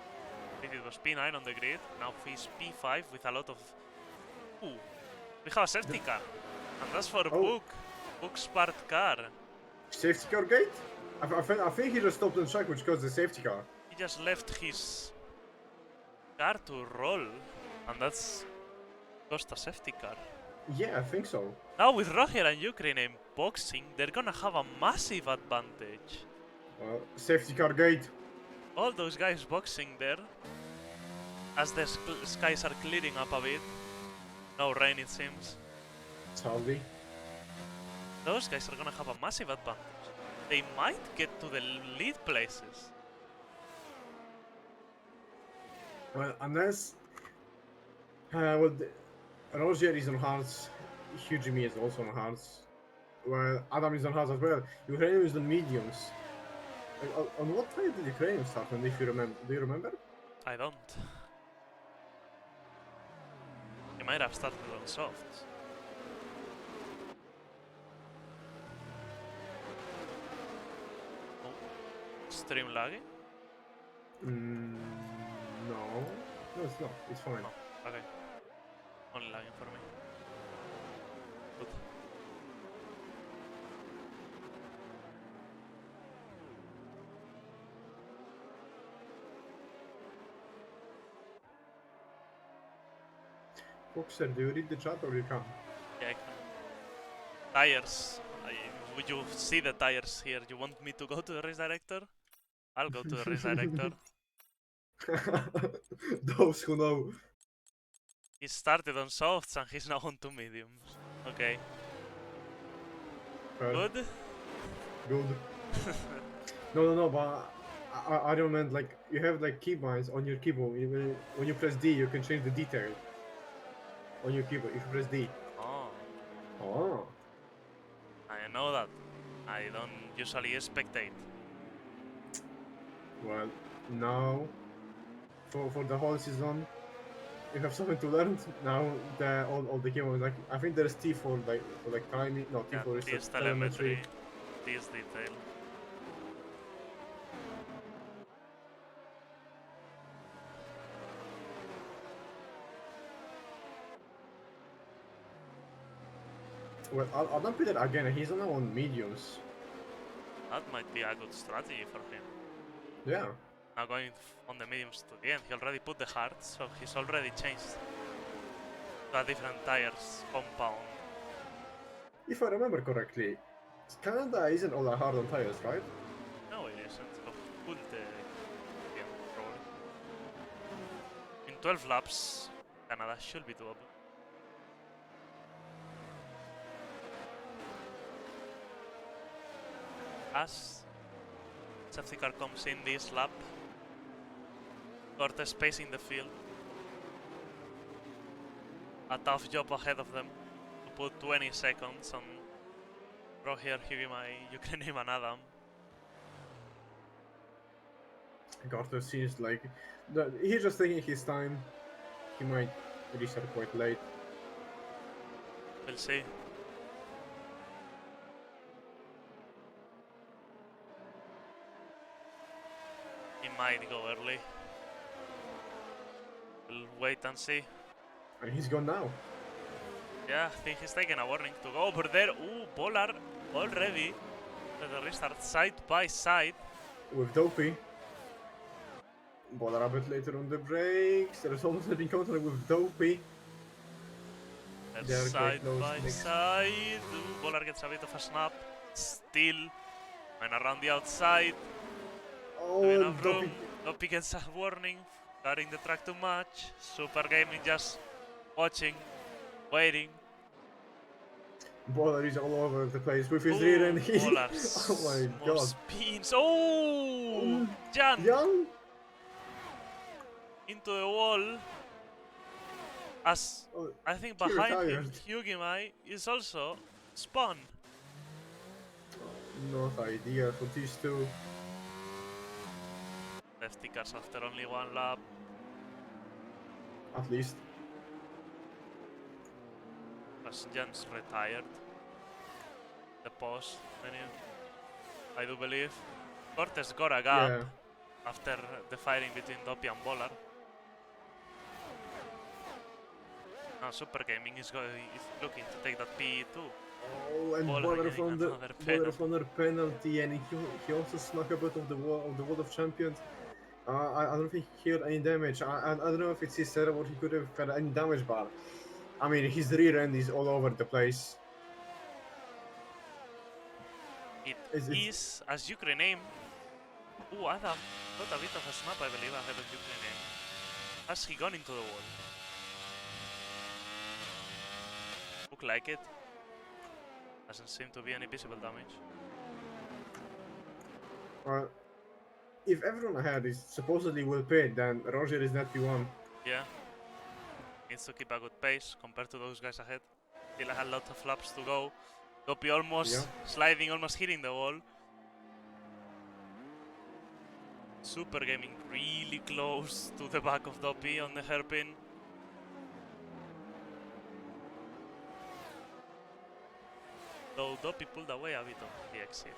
Speaker 4: It was P9 on the grid. Now he's P5 with a lot of. Ooh, we have a safety car, and that's for
Speaker 3: Oh.
Speaker 4: Book's part car.
Speaker 3: Safety car gate? I think he just stopped on track, which caused the safety car.
Speaker 4: He just left his car to roll, and that's cost a safety car.
Speaker 3: Yeah, I think so.
Speaker 4: Now with Roger and Ukraine boxing, they're gonna have a massive advantage.
Speaker 3: Safety car gate.
Speaker 4: All those guys boxing there, as the skies are clearing up a bit. No rain, it seems.
Speaker 3: Sadly.
Speaker 4: Those guys are gonna have a massive advantage. They might get to the lead places.
Speaker 3: Well, unless. Roger is on hards. Hugimi is also on hards. Well, Adam is on hards as well. Ukraine is on mediums. Like, on what tire did Ukraine start on, if you remember? Do you remember?
Speaker 4: I don't. They might have started on softs. Oh, stream lagging?
Speaker 3: No. No, it's not. It's fine.
Speaker 4: Oh, okay. Only lagging for me. Good.
Speaker 3: Boxer, do you read the chat or you can't?
Speaker 4: Yeah, I can. Tires. Would you see the tires here? You want me to go to the race director? I'll go to the race director.
Speaker 3: Those who know.
Speaker 4: He started on softs and he's now on 2 mediums. Okay.
Speaker 3: Well,
Speaker 4: Good?
Speaker 3: Good. No, but I don't mean like you have like keybinds on your keyboard. When you press D, you can change the detail on your keyboard. If you press D.
Speaker 4: Oh,
Speaker 3: Oh.
Speaker 4: I know that. I don't usually spectate.
Speaker 3: Well, now for the whole season, you have something to learn. Now all the keyboards like I think there's T for like timing. No, T
Speaker 4: Yeah,
Speaker 3: for
Speaker 4: T is
Speaker 3: telemetry.
Speaker 4: telemetry, T is detail.
Speaker 3: Well, Adam Peter again, he's now on mediums.
Speaker 4: That might be a good strategy for him.
Speaker 3: Yeah.
Speaker 4: Now going on the mediums to the end, he already put the hards, so he's already changed to a different tires compound.
Speaker 3: If I remember correctly, Canada isn't all that hard on tires, right?
Speaker 4: No, it isn't. So pull the end probably. In 12 laps, Canada should be doable. As safety car comes in this lap, Cortes pacing the field. A tough job ahead of them to put 20 seconds on Bro here, you can name an Adam.
Speaker 3: Carter seems like he's just taking his time. He might restart quite late.
Speaker 4: We'll see. He might go early. We'll wait and see.
Speaker 3: And he's gone now.
Speaker 4: Yeah, I think he's taking a warning to go over there. Ooh, Polar already. Let the restart side by side.
Speaker 3: With Dopey. Bola a bit later on the brakes. There's almost an encounter with Dopey.
Speaker 4: They're
Speaker 3: They're quite
Speaker 4: side
Speaker 3: close
Speaker 4: by
Speaker 3: next.
Speaker 4: side. Ooh, Polar gets a bit of a snap. Still. And around the outside.
Speaker 3: Oh,
Speaker 4: Enough
Speaker 3: Dopey.
Speaker 4: room. Dopey gets a warning. Starting the track too much. Super Gaming just watching. Waiting.
Speaker 3: Bola is all over the place with his
Speaker 4: Ooh,
Speaker 3: rear end.
Speaker 4: Polar
Speaker 3: Oh my
Speaker 4: more
Speaker 3: god.
Speaker 4: spins. Oh! Jan
Speaker 3: Young?
Speaker 4: into the wall. As
Speaker 3: Oh,
Speaker 4: I think
Speaker 3: he
Speaker 4: behind him,
Speaker 3: retired.
Speaker 4: Hyugimai is also spun.
Speaker 3: not ideal for these two.
Speaker 4: Safety cars after only one lap.
Speaker 3: At least.
Speaker 4: As Jan's retired. The pause menu. I do believe. Cortes got a gap
Speaker 3: Yeah.
Speaker 4: after the fighting between Dopey and Bollard. Now Super Gaming is looking to take that PE too.
Speaker 3: Oh, and
Speaker 4: Bollard
Speaker 3: Boller
Speaker 4: getting
Speaker 3: from the
Speaker 4: another
Speaker 3: Boller from another penalty, and he also snuck a bit of the wall of champions. I don't think he had any damage. I don't know if it's his setup or he could have had any damage, but I mean his rear end is all over the place.
Speaker 4: It
Speaker 3: It's-
Speaker 4: is, as Ukraine name. Ooh, Adam got a bit of a snap, I believe, ahead of Ukraine name. Has he gone into the wall? Look like it. Doesn't seem to be any visible damage.
Speaker 3: Well, if everyone ahead is supposedly well paid, then Roger is not P1.
Speaker 4: Yeah. Needs to keep a good pace compared to those guys ahead. Still had a lot of laps to go. Dopey almost sliding, almost hitting the wall. Super Gaming really close to the back of Dopey on the hairpin. Though Dopey pulled away a bit of the exit.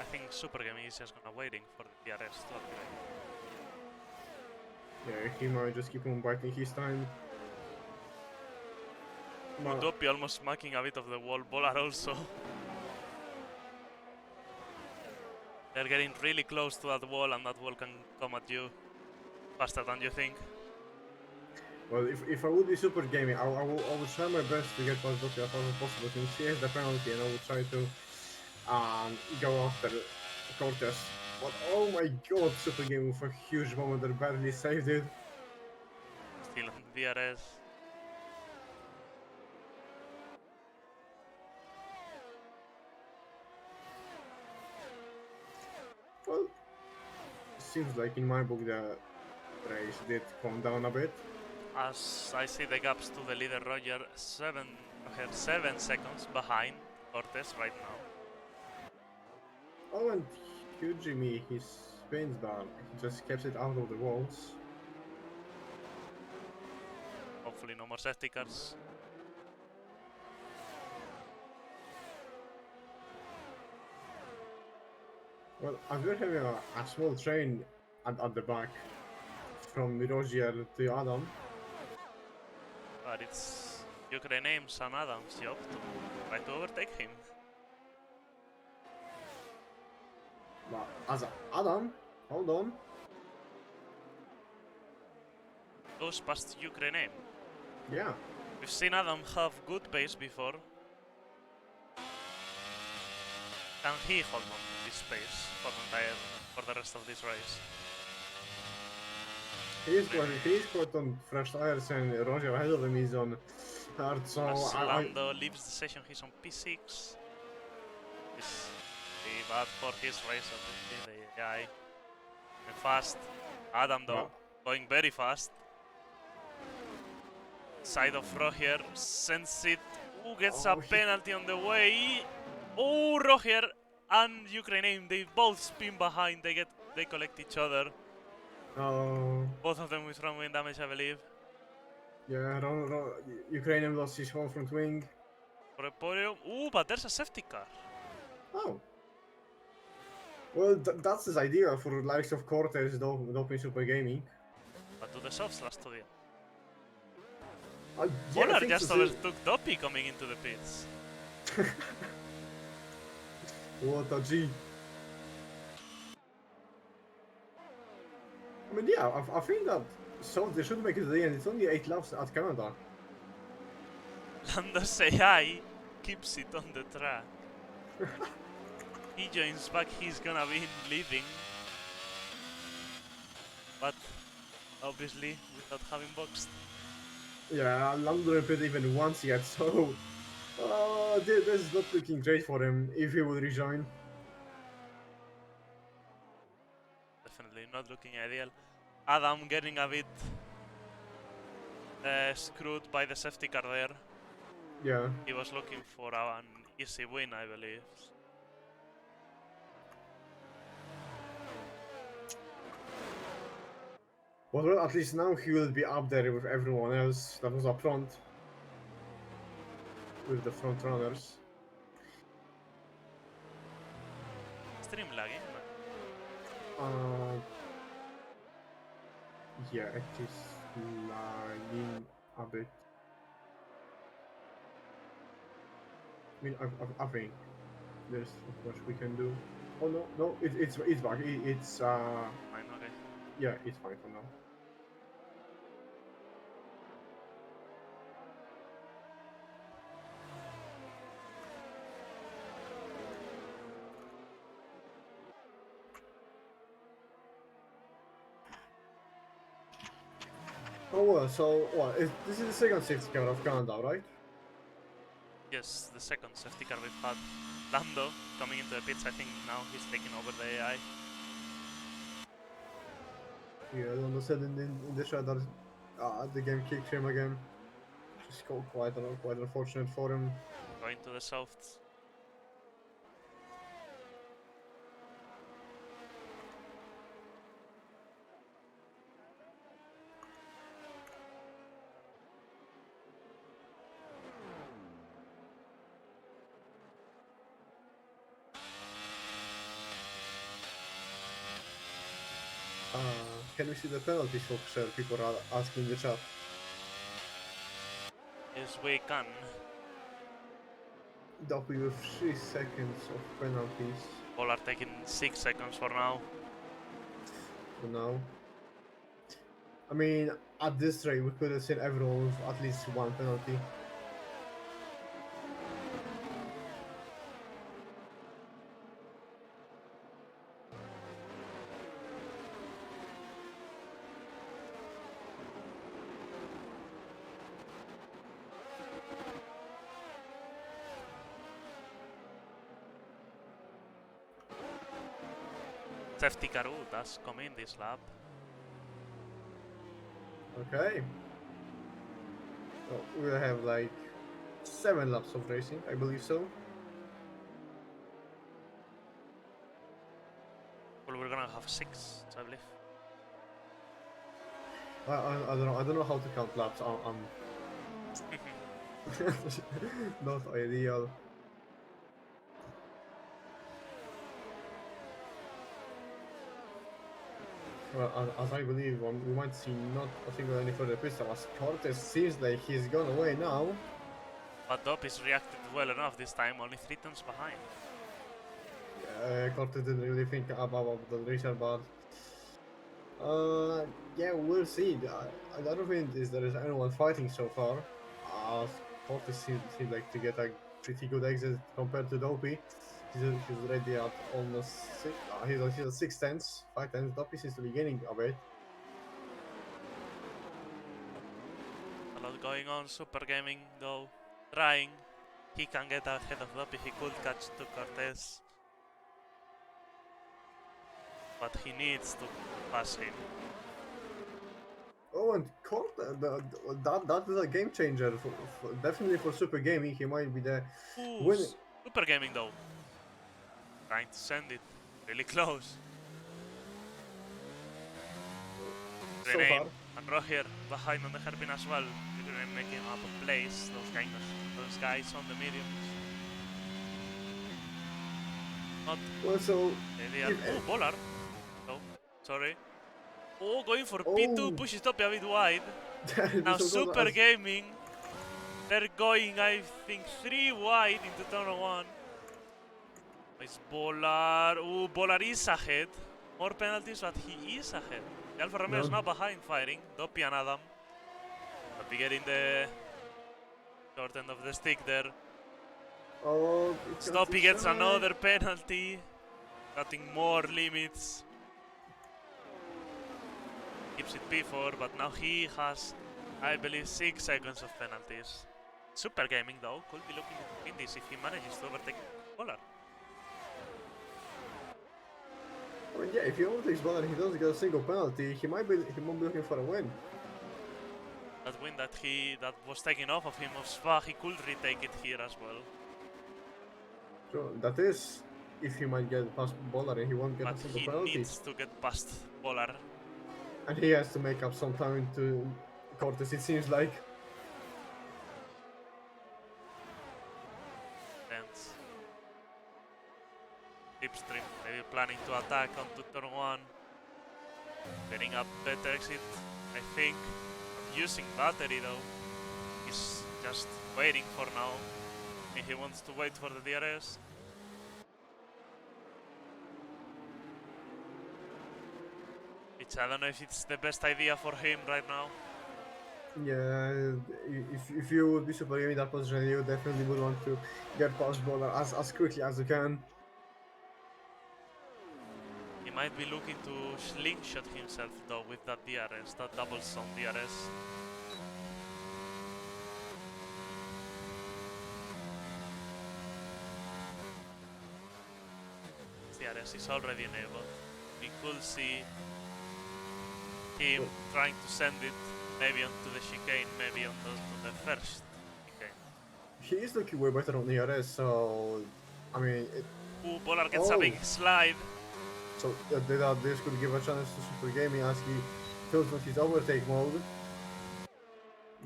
Speaker 4: I think Super Gaming is just gonna waiting for the DRS to activate.
Speaker 3: Yeah, he might just keep on biting his time. But
Speaker 4: Dopey almost smacking a bit of the wall. Bollard also. They're getting really close to that wall, and that wall can come at you faster than you think.
Speaker 3: well, if I would be Super Gaming, I would try my best to get past Doppy as fast as possible since he has the penalty, and I would try to go after Cortes. But oh my god, Super Gaming for a huge moment that barely saved it.
Speaker 4: Still on DRS.
Speaker 3: Well, seems like in my book the race did calm down a bit.
Speaker 4: As I see the gaps to the leader Roger, 7 seconds behind Cortes right now.
Speaker 3: Oh, and Jimmy, his spins down. He just kept it out of the walls.
Speaker 4: Hopefully no more safety cars.
Speaker 3: Well, as we're having a small train at the back from Roger to Adam.
Speaker 4: But it's Ukraine names and Adam's job to Try to overtake him.
Speaker 3: But Adam, hold on.
Speaker 4: Goes past Ukraine.
Speaker 3: Yeah.
Speaker 4: We've seen Adam have good pace before. Can he hold on to this pace for the rest of this race?
Speaker 3: He's got on fresh tires and Roger ahead of him is on hard, so
Speaker 4: As
Speaker 3: I
Speaker 4: Lando leaves the session, he's on P6. It's pretty bad for his race, obviously, the AI. And fast. Adam though, going very fast. Side of Roger sends it. Who gets a penalty on the way? Oh, Roger and Ukraine, they both spin behind. They collect each other.
Speaker 3: Oh,
Speaker 4: Both of them with front wing damage, I believe.
Speaker 3: yeah, Ukrainian lost his whole front wing.
Speaker 4: For a podium. Ooh, but there's a safety car.
Speaker 3: Oh. Well, that's his idea for likes of Cortez, Doping Super Gaming.
Speaker 4: But do the softs last to the end?
Speaker 3: Yeah,
Speaker 4: Polar
Speaker 3: I think
Speaker 4: just
Speaker 3: so.
Speaker 4: overtook Doppy coming into the pits.
Speaker 3: What a G. I mean, yeah, I think that they should make it to the end. It's only 8 laps at Canada.
Speaker 4: Lando's AI keeps it on the track. He joins back, he's gonna be leading. But obviously without having boxed.
Speaker 3: Yeah, Lando didn't pit even once yet, so this is not looking great for him if he will rejoin.
Speaker 4: Definitely not looking ideal. Adam getting a bit screwed by the safety car there.
Speaker 3: Yeah.
Speaker 4: He was looking for an easy win, I believe.
Speaker 3: Well, at least now he will be up there with everyone else that was up front. With the front runners.
Speaker 4: Stream lagging?
Speaker 3: Yeah, it is lagging a bit. I mean, I think there's not much we can do. Oh no, it's back. It's
Speaker 4: Fine, okay.
Speaker 3: yeah, it's fine for now. Oh well, so what? This is the second safety car of Canada, right?
Speaker 4: Yes, the second safety car we've had. Lando coming into the pits, I think now he's taking over the AI.
Speaker 3: Yeah, Lando said in the chat that the game kicked him again. Just quite unfortunate for him.
Speaker 4: Going to the softs.
Speaker 3: Can we see the penalties officer? People are asking in the chat.
Speaker 4: Yes, we can.
Speaker 3: W with 3 seconds of penalties
Speaker 4: All are taking 6 seconds for now.
Speaker 3: for now. I mean, at this rate, we could have seen everyone with at least 1 penalty.
Speaker 4: Safety car does come in this lap.
Speaker 3: Okay. So we'll have like 7 laps of racing, I believe so.
Speaker 4: Well, we're gonna have 6, I believe.
Speaker 3: I don't know how to count laps. I'm not ideal. Well, as I believe, we might see not a single any further pit stop as Cortez seems like he's gone away now.
Speaker 4: But Dopey's reacted well enough this time, only 3 turns behind.
Speaker 3: Cortez didn't really think about the reset, but yeah, we'll see. Another thing is there is anyone fighting so far. Cortez seems like to get a pretty good exit compared to Dopey. He's already at almost six. He's at 6 tenths, 5 tenths. Dopey seems to be gaining a bit.
Speaker 4: A lot going on. Super Gaming though, trying. He can get ahead of Dopey. He could catch to Cortez, but he needs to pass him.
Speaker 3: Oh, and Cortez, that is a game changer. Definitely for Super Gaming, he might be the
Speaker 4: Ooh,
Speaker 3: winning.
Speaker 4: Super Gaming though, trying to send it really close.
Speaker 3: So
Speaker 4: Rename
Speaker 3: far.
Speaker 4: and Roger behind on the hairpin as well. Rename making up a place. Those guys on the mediums. Not
Speaker 3: Well, so
Speaker 4: ideal.
Speaker 3: if-
Speaker 4: Oh, Bollard. Oh, sorry. Oh, going for
Speaker 3: Oh.
Speaker 4: P2, pushes Dopey a bit wide. Now
Speaker 3: this was not
Speaker 4: Super
Speaker 3: as-
Speaker 4: Gaming, they're going, I think, 3 wide into turn 1. It's Bollard. Ooh, Bollard is ahead. More penalties, but he is ahead. The Alfa Romeo is
Speaker 3: No.
Speaker 4: now behind firing. Dopey and Adam. Dopey getting the short end of the stick there.
Speaker 3: Oh, it's got
Speaker 4: Dopey
Speaker 3: to
Speaker 4: gets
Speaker 3: shine.
Speaker 4: another penalty. Cutting more limits. Keeps it P4, but now he has, I believe, 6 seconds of penalties. Super Gaming though could be looking to win this if he manages to overtake Bollard.
Speaker 3: I mean, yeah, if he overtakes Bollard and he doesn't get a single penalty, he might be looking for a win.
Speaker 4: That win that was taken off of him of Spa, he could retake it here as well.
Speaker 3: So that is if he might get past Bollard and he won't get
Speaker 4: But
Speaker 3: a single
Speaker 4: he
Speaker 3: penalty.
Speaker 4: needs to get past Bollard.
Speaker 3: And he has to make up some time to Cortez, it seems like.
Speaker 4: Tense. Slipstream, maybe planning to attack onto turn 1. Getting up better exit, I think. Using battery though. He's just waiting for now. And he wants to wait for the DRS. Which I don't know if it's the best idea for him right now.
Speaker 3: Yeah, if you would be Super Gaming in that position, you definitely would want to get past Bollard as quickly as you can.
Speaker 4: He might be looking to slingshot himself though with that DRS, that double zone DRS. DRS is already enabled. We could see him trying to send it maybe onto the chicane, maybe onto the first chicane.
Speaker 3: He is looking way better on ERS, so I mean,
Speaker 4: Ooh, Bollard gets a big slide.
Speaker 3: so this could give a chance to Super Gaming as he fills with his overtake mode.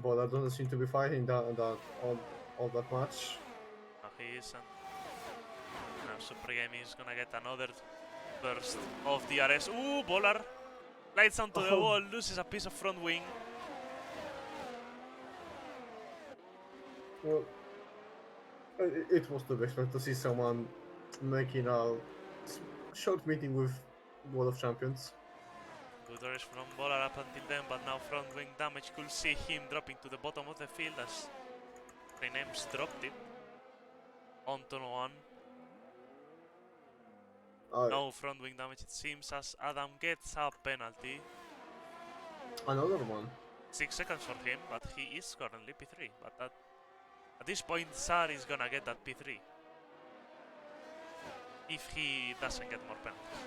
Speaker 3: Bollard doesn't seem to be fighting that all that much.
Speaker 4: No, he isn't. Now Super Gaming is gonna get another burst of DRS. Ooh, Bollard slides onto the
Speaker 3: Oh.
Speaker 4: wall, loses a piece of front wing.
Speaker 3: Well, it was to be expected to see someone making a short meeting with World of Champions.
Speaker 4: Good race from Bollard up until then, but now front wing damage could see him dropping to the bottom of the field as Rename's dropped it on turn 1. No front wing damage it seems as Adam gets a penalty.
Speaker 3: Another one.
Speaker 4: 6 seconds for him, but he is currently P3. But at this point, Saad is gonna get that P3 if he doesn't get more penalties.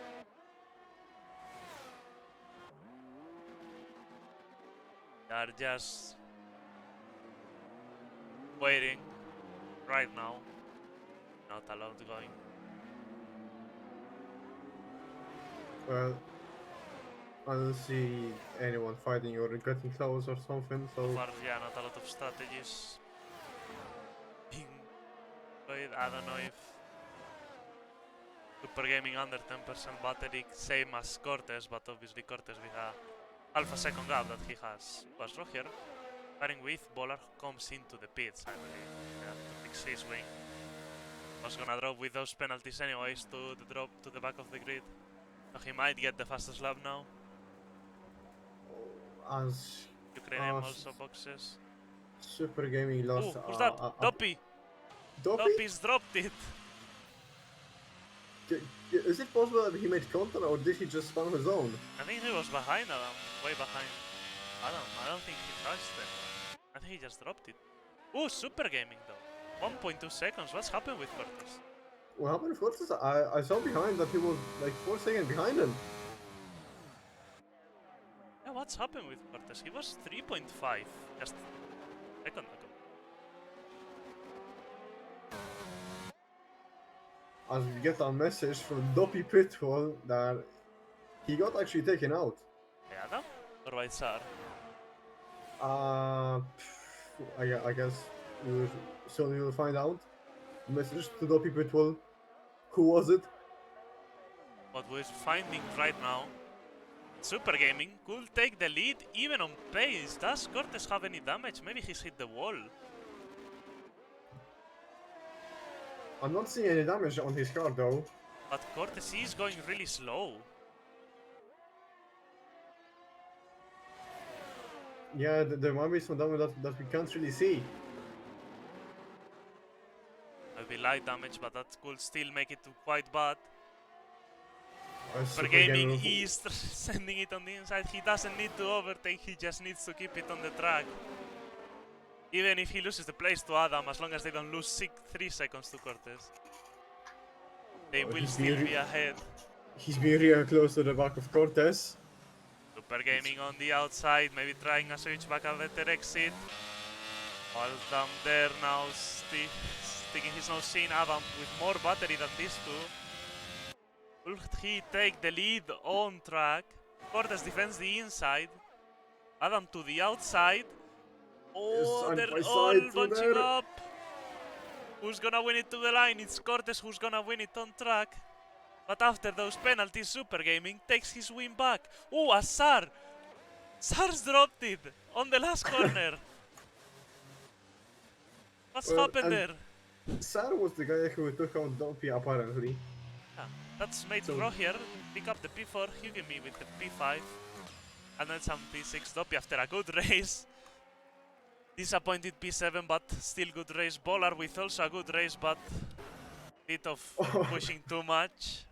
Speaker 4: They are just waiting right now. Not a lot going.
Speaker 3: Well, I don't see anyone fighting or getting close or something,
Speaker 4: So
Speaker 3: so
Speaker 4: far, yeah, not a lot of strategies being played. I don't know if Super Gaming under 10% battery, same as Cortez, but obviously Cortez with a half a second gap that he has. Was Roger Starting with Bowler who comes into the pits, I believe. Yeah, to fix his wing. Was gonna drop with those penalties anyways to the drop to the back of the grid. So he might get the fastest lap now.
Speaker 3: As
Speaker 4: Ukrainian
Speaker 3: uh,
Speaker 4: also boxes.
Speaker 3: Super Gaming
Speaker 4: Oh,
Speaker 3: lost.
Speaker 4: who's that? Doppy!
Speaker 3: Dopey?
Speaker 4: Doppy's dropped it!
Speaker 3: Is it possible that he made contact or did he just spawn his own?
Speaker 4: I think he was behind Adam, way behind Adam. I don't think he touched it. I think he just dropped it. Oh, Super Gaming though. 1.2 seconds. What's happened with Cortez?
Speaker 3: What happened to Cortez? I saw behind that he was like 4 seconds behind him.
Speaker 4: Yeah, what's happened with Cortez? He was 3.5 just a second ago.
Speaker 3: As we get a message from Dopey Pitfall that he got actually taken out.
Speaker 4: Hey, Adam? Or by Saad?
Speaker 3: I guess soon we will find out. Message to Dopey Pitfall. Who was it?
Speaker 4: What we're finding right now, Super Gaming could take the lead even on pace. Does Cortez have any damage? Maybe he's hit the wall.
Speaker 3: I'm not seeing any damage on his car though.
Speaker 4: But Cortez is going really slow.
Speaker 3: Yeah, there might be some damage that we can't really see.
Speaker 4: Maybe light damage, but that could still make it quite bad.
Speaker 3: Super
Speaker 4: Super Gaming
Speaker 3: Gamer-
Speaker 4: is sending it on the inside. He doesn't need to overtake, he just needs to keep it on the track. Even if he loses the place to Adam, as long as they don't lose 3 seconds to Cortez. They will
Speaker 3: he's
Speaker 4: still
Speaker 3: being
Speaker 4: be ahead.
Speaker 3: He's being real close to the back of Cortez.
Speaker 4: Super Gaming on the outside, maybe trying a switchback, a better exit. All down there now, sticking his nose in. Adam with more battery than these two. Will he take the lead on track? Cortez defends the inside. Adam to the outside. Oh,
Speaker 3: side
Speaker 4: they're
Speaker 3: by
Speaker 4: all
Speaker 3: side through
Speaker 4: bunching
Speaker 3: there.
Speaker 4: up. Who's gonna win it to the line? It's Cortez who's gonna win it on track. But after those penalties, Super Gaming takes his win back. Oh, Azar! Sar's dropped it on the last corner. What's
Speaker 3: Well,
Speaker 4: happened
Speaker 3: and-
Speaker 4: there?
Speaker 3: Saad was the guy who took out Dopey apparently.
Speaker 4: Yeah, that's made
Speaker 3: So-
Speaker 4: Pro here. Pick up the P4, Hughie me with the P5. And then some P6 Doppy after a good race. Disappointed P7, but still good race. Bowler with also a good race, but bit of pushing too much.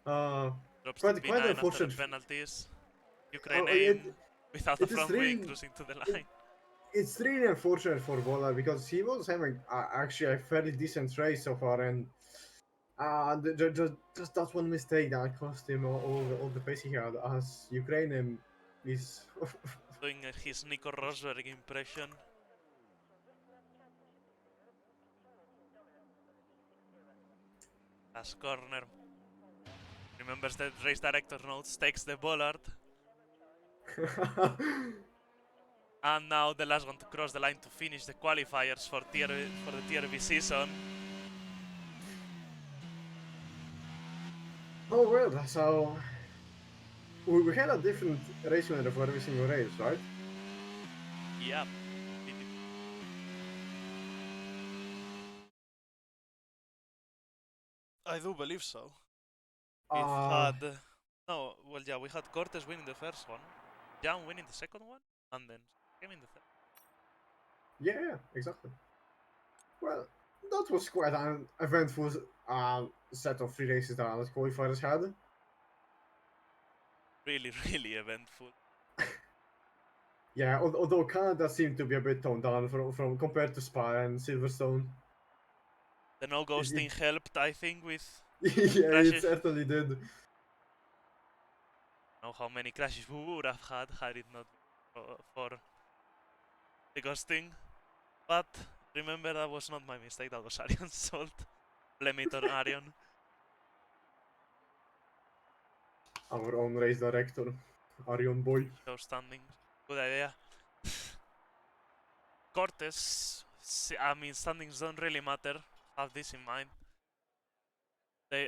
Speaker 4: Drops to
Speaker 3: Quite
Speaker 4: P9 after the
Speaker 3: unfortunate.
Speaker 4: penalties.
Speaker 3: it-
Speaker 4: Ukrainian without a
Speaker 3: it is
Speaker 4: front
Speaker 3: really-
Speaker 4: wing cruising to the line.
Speaker 3: It's really unfortunate for Bola because he was having actually a fairly decent race so far, and just that one mistake that cost him all the pace he had. As Ukraine is
Speaker 4: Doing his Nico Rosberg impression. Last corner. Remembers the race director notes, takes the bollard. And now the last one to cross the line to finish the qualifiers for the Tier V season.
Speaker 3: Oh well, so we had a different race winner for every single race, right?
Speaker 4: Yep. I do believe so. We had we had Cortez winning the first one, Jan winning the second one, and then him in the third.
Speaker 3: Yeah, exactly. Well, that was quite an eventful set of 3 races that the qualifiers had.
Speaker 4: Really, really eventful.
Speaker 3: Yeah, although Canada seemed to be a bit toned down from compared to Spa and Silverstone.
Speaker 4: The no ghosting helped, I think, with
Speaker 3: Yeah,
Speaker 4: Crashes.
Speaker 3: it certainly did.
Speaker 4: know how many crashes we would have had it not been for the ghosting. But remember, that was not my mistake, that was Arion's fault. Blame it on Arion.
Speaker 3: Our own race director, Arion boy.
Speaker 4: Show standings. Good idea. Cortez, I mean, standings don't really matter. Have this in mind. They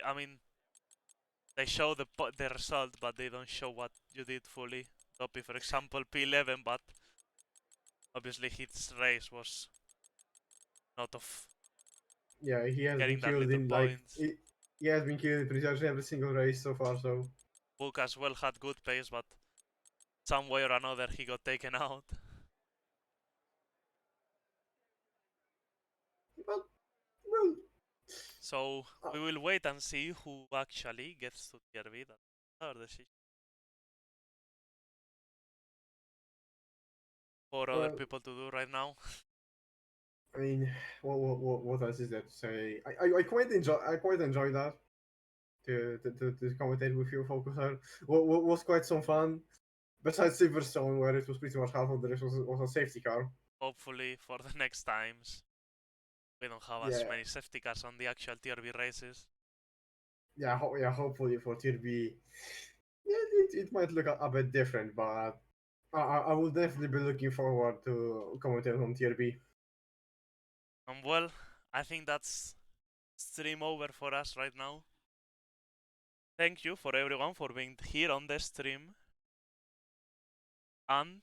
Speaker 4: show the result, but they don't show what you did fully. Doppy, for example, P11, but Obviously, his race was not of
Speaker 3: Yeah, he has
Speaker 4: getting
Speaker 3: been
Speaker 4: that
Speaker 3: killed
Speaker 4: little
Speaker 3: in like
Speaker 4: points.
Speaker 3: he has been killed in pretty much every single race so far. So
Speaker 4: Book as well had good pace, but some way or another he got taken out.
Speaker 3: but well,
Speaker 4: So we will wait and see who actually gets to tier B. That's our decision. For other
Speaker 3: well,
Speaker 4: people to do right now.
Speaker 3: I mean, what else is there to say? I quite enjoy that to commentate with you, Focuser. What was quite some fun. Besides Silverstone, where it was pretty much half of the race was a safety car.
Speaker 4: Hopefully for the next times we don't have as
Speaker 3: Yeah,
Speaker 4: many safety cars on the actual tier B races.
Speaker 3: yeah, hopefully for Tier B, yeah, it might look a bit different, but I will definitely be looking forward to commentate on Tier B.
Speaker 4: And well, I think that's stream over for us right now. Thank you for everyone for being here on the stream. And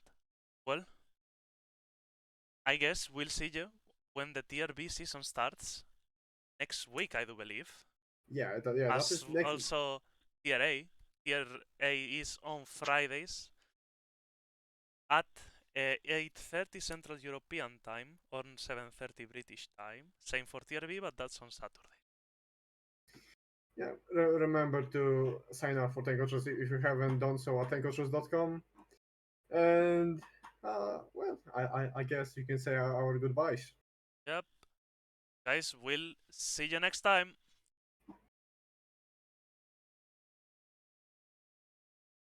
Speaker 4: well, I guess we'll see you when the tier B season starts next week, I do believe.
Speaker 3: Yeah, that
Speaker 4: As
Speaker 3: is next.
Speaker 4: also tier A. Tier A is on Fridays at 8:30 Central European Time or 7:30 British Time. Same for tier B, but that's on Saturday.
Speaker 3: Yeah, remember to sign up for Tenkotrust if you haven't done so at tenkotrust.com. And well, I guess you can say our goodbyes.
Speaker 4: Yep. Guys, we'll see you next time.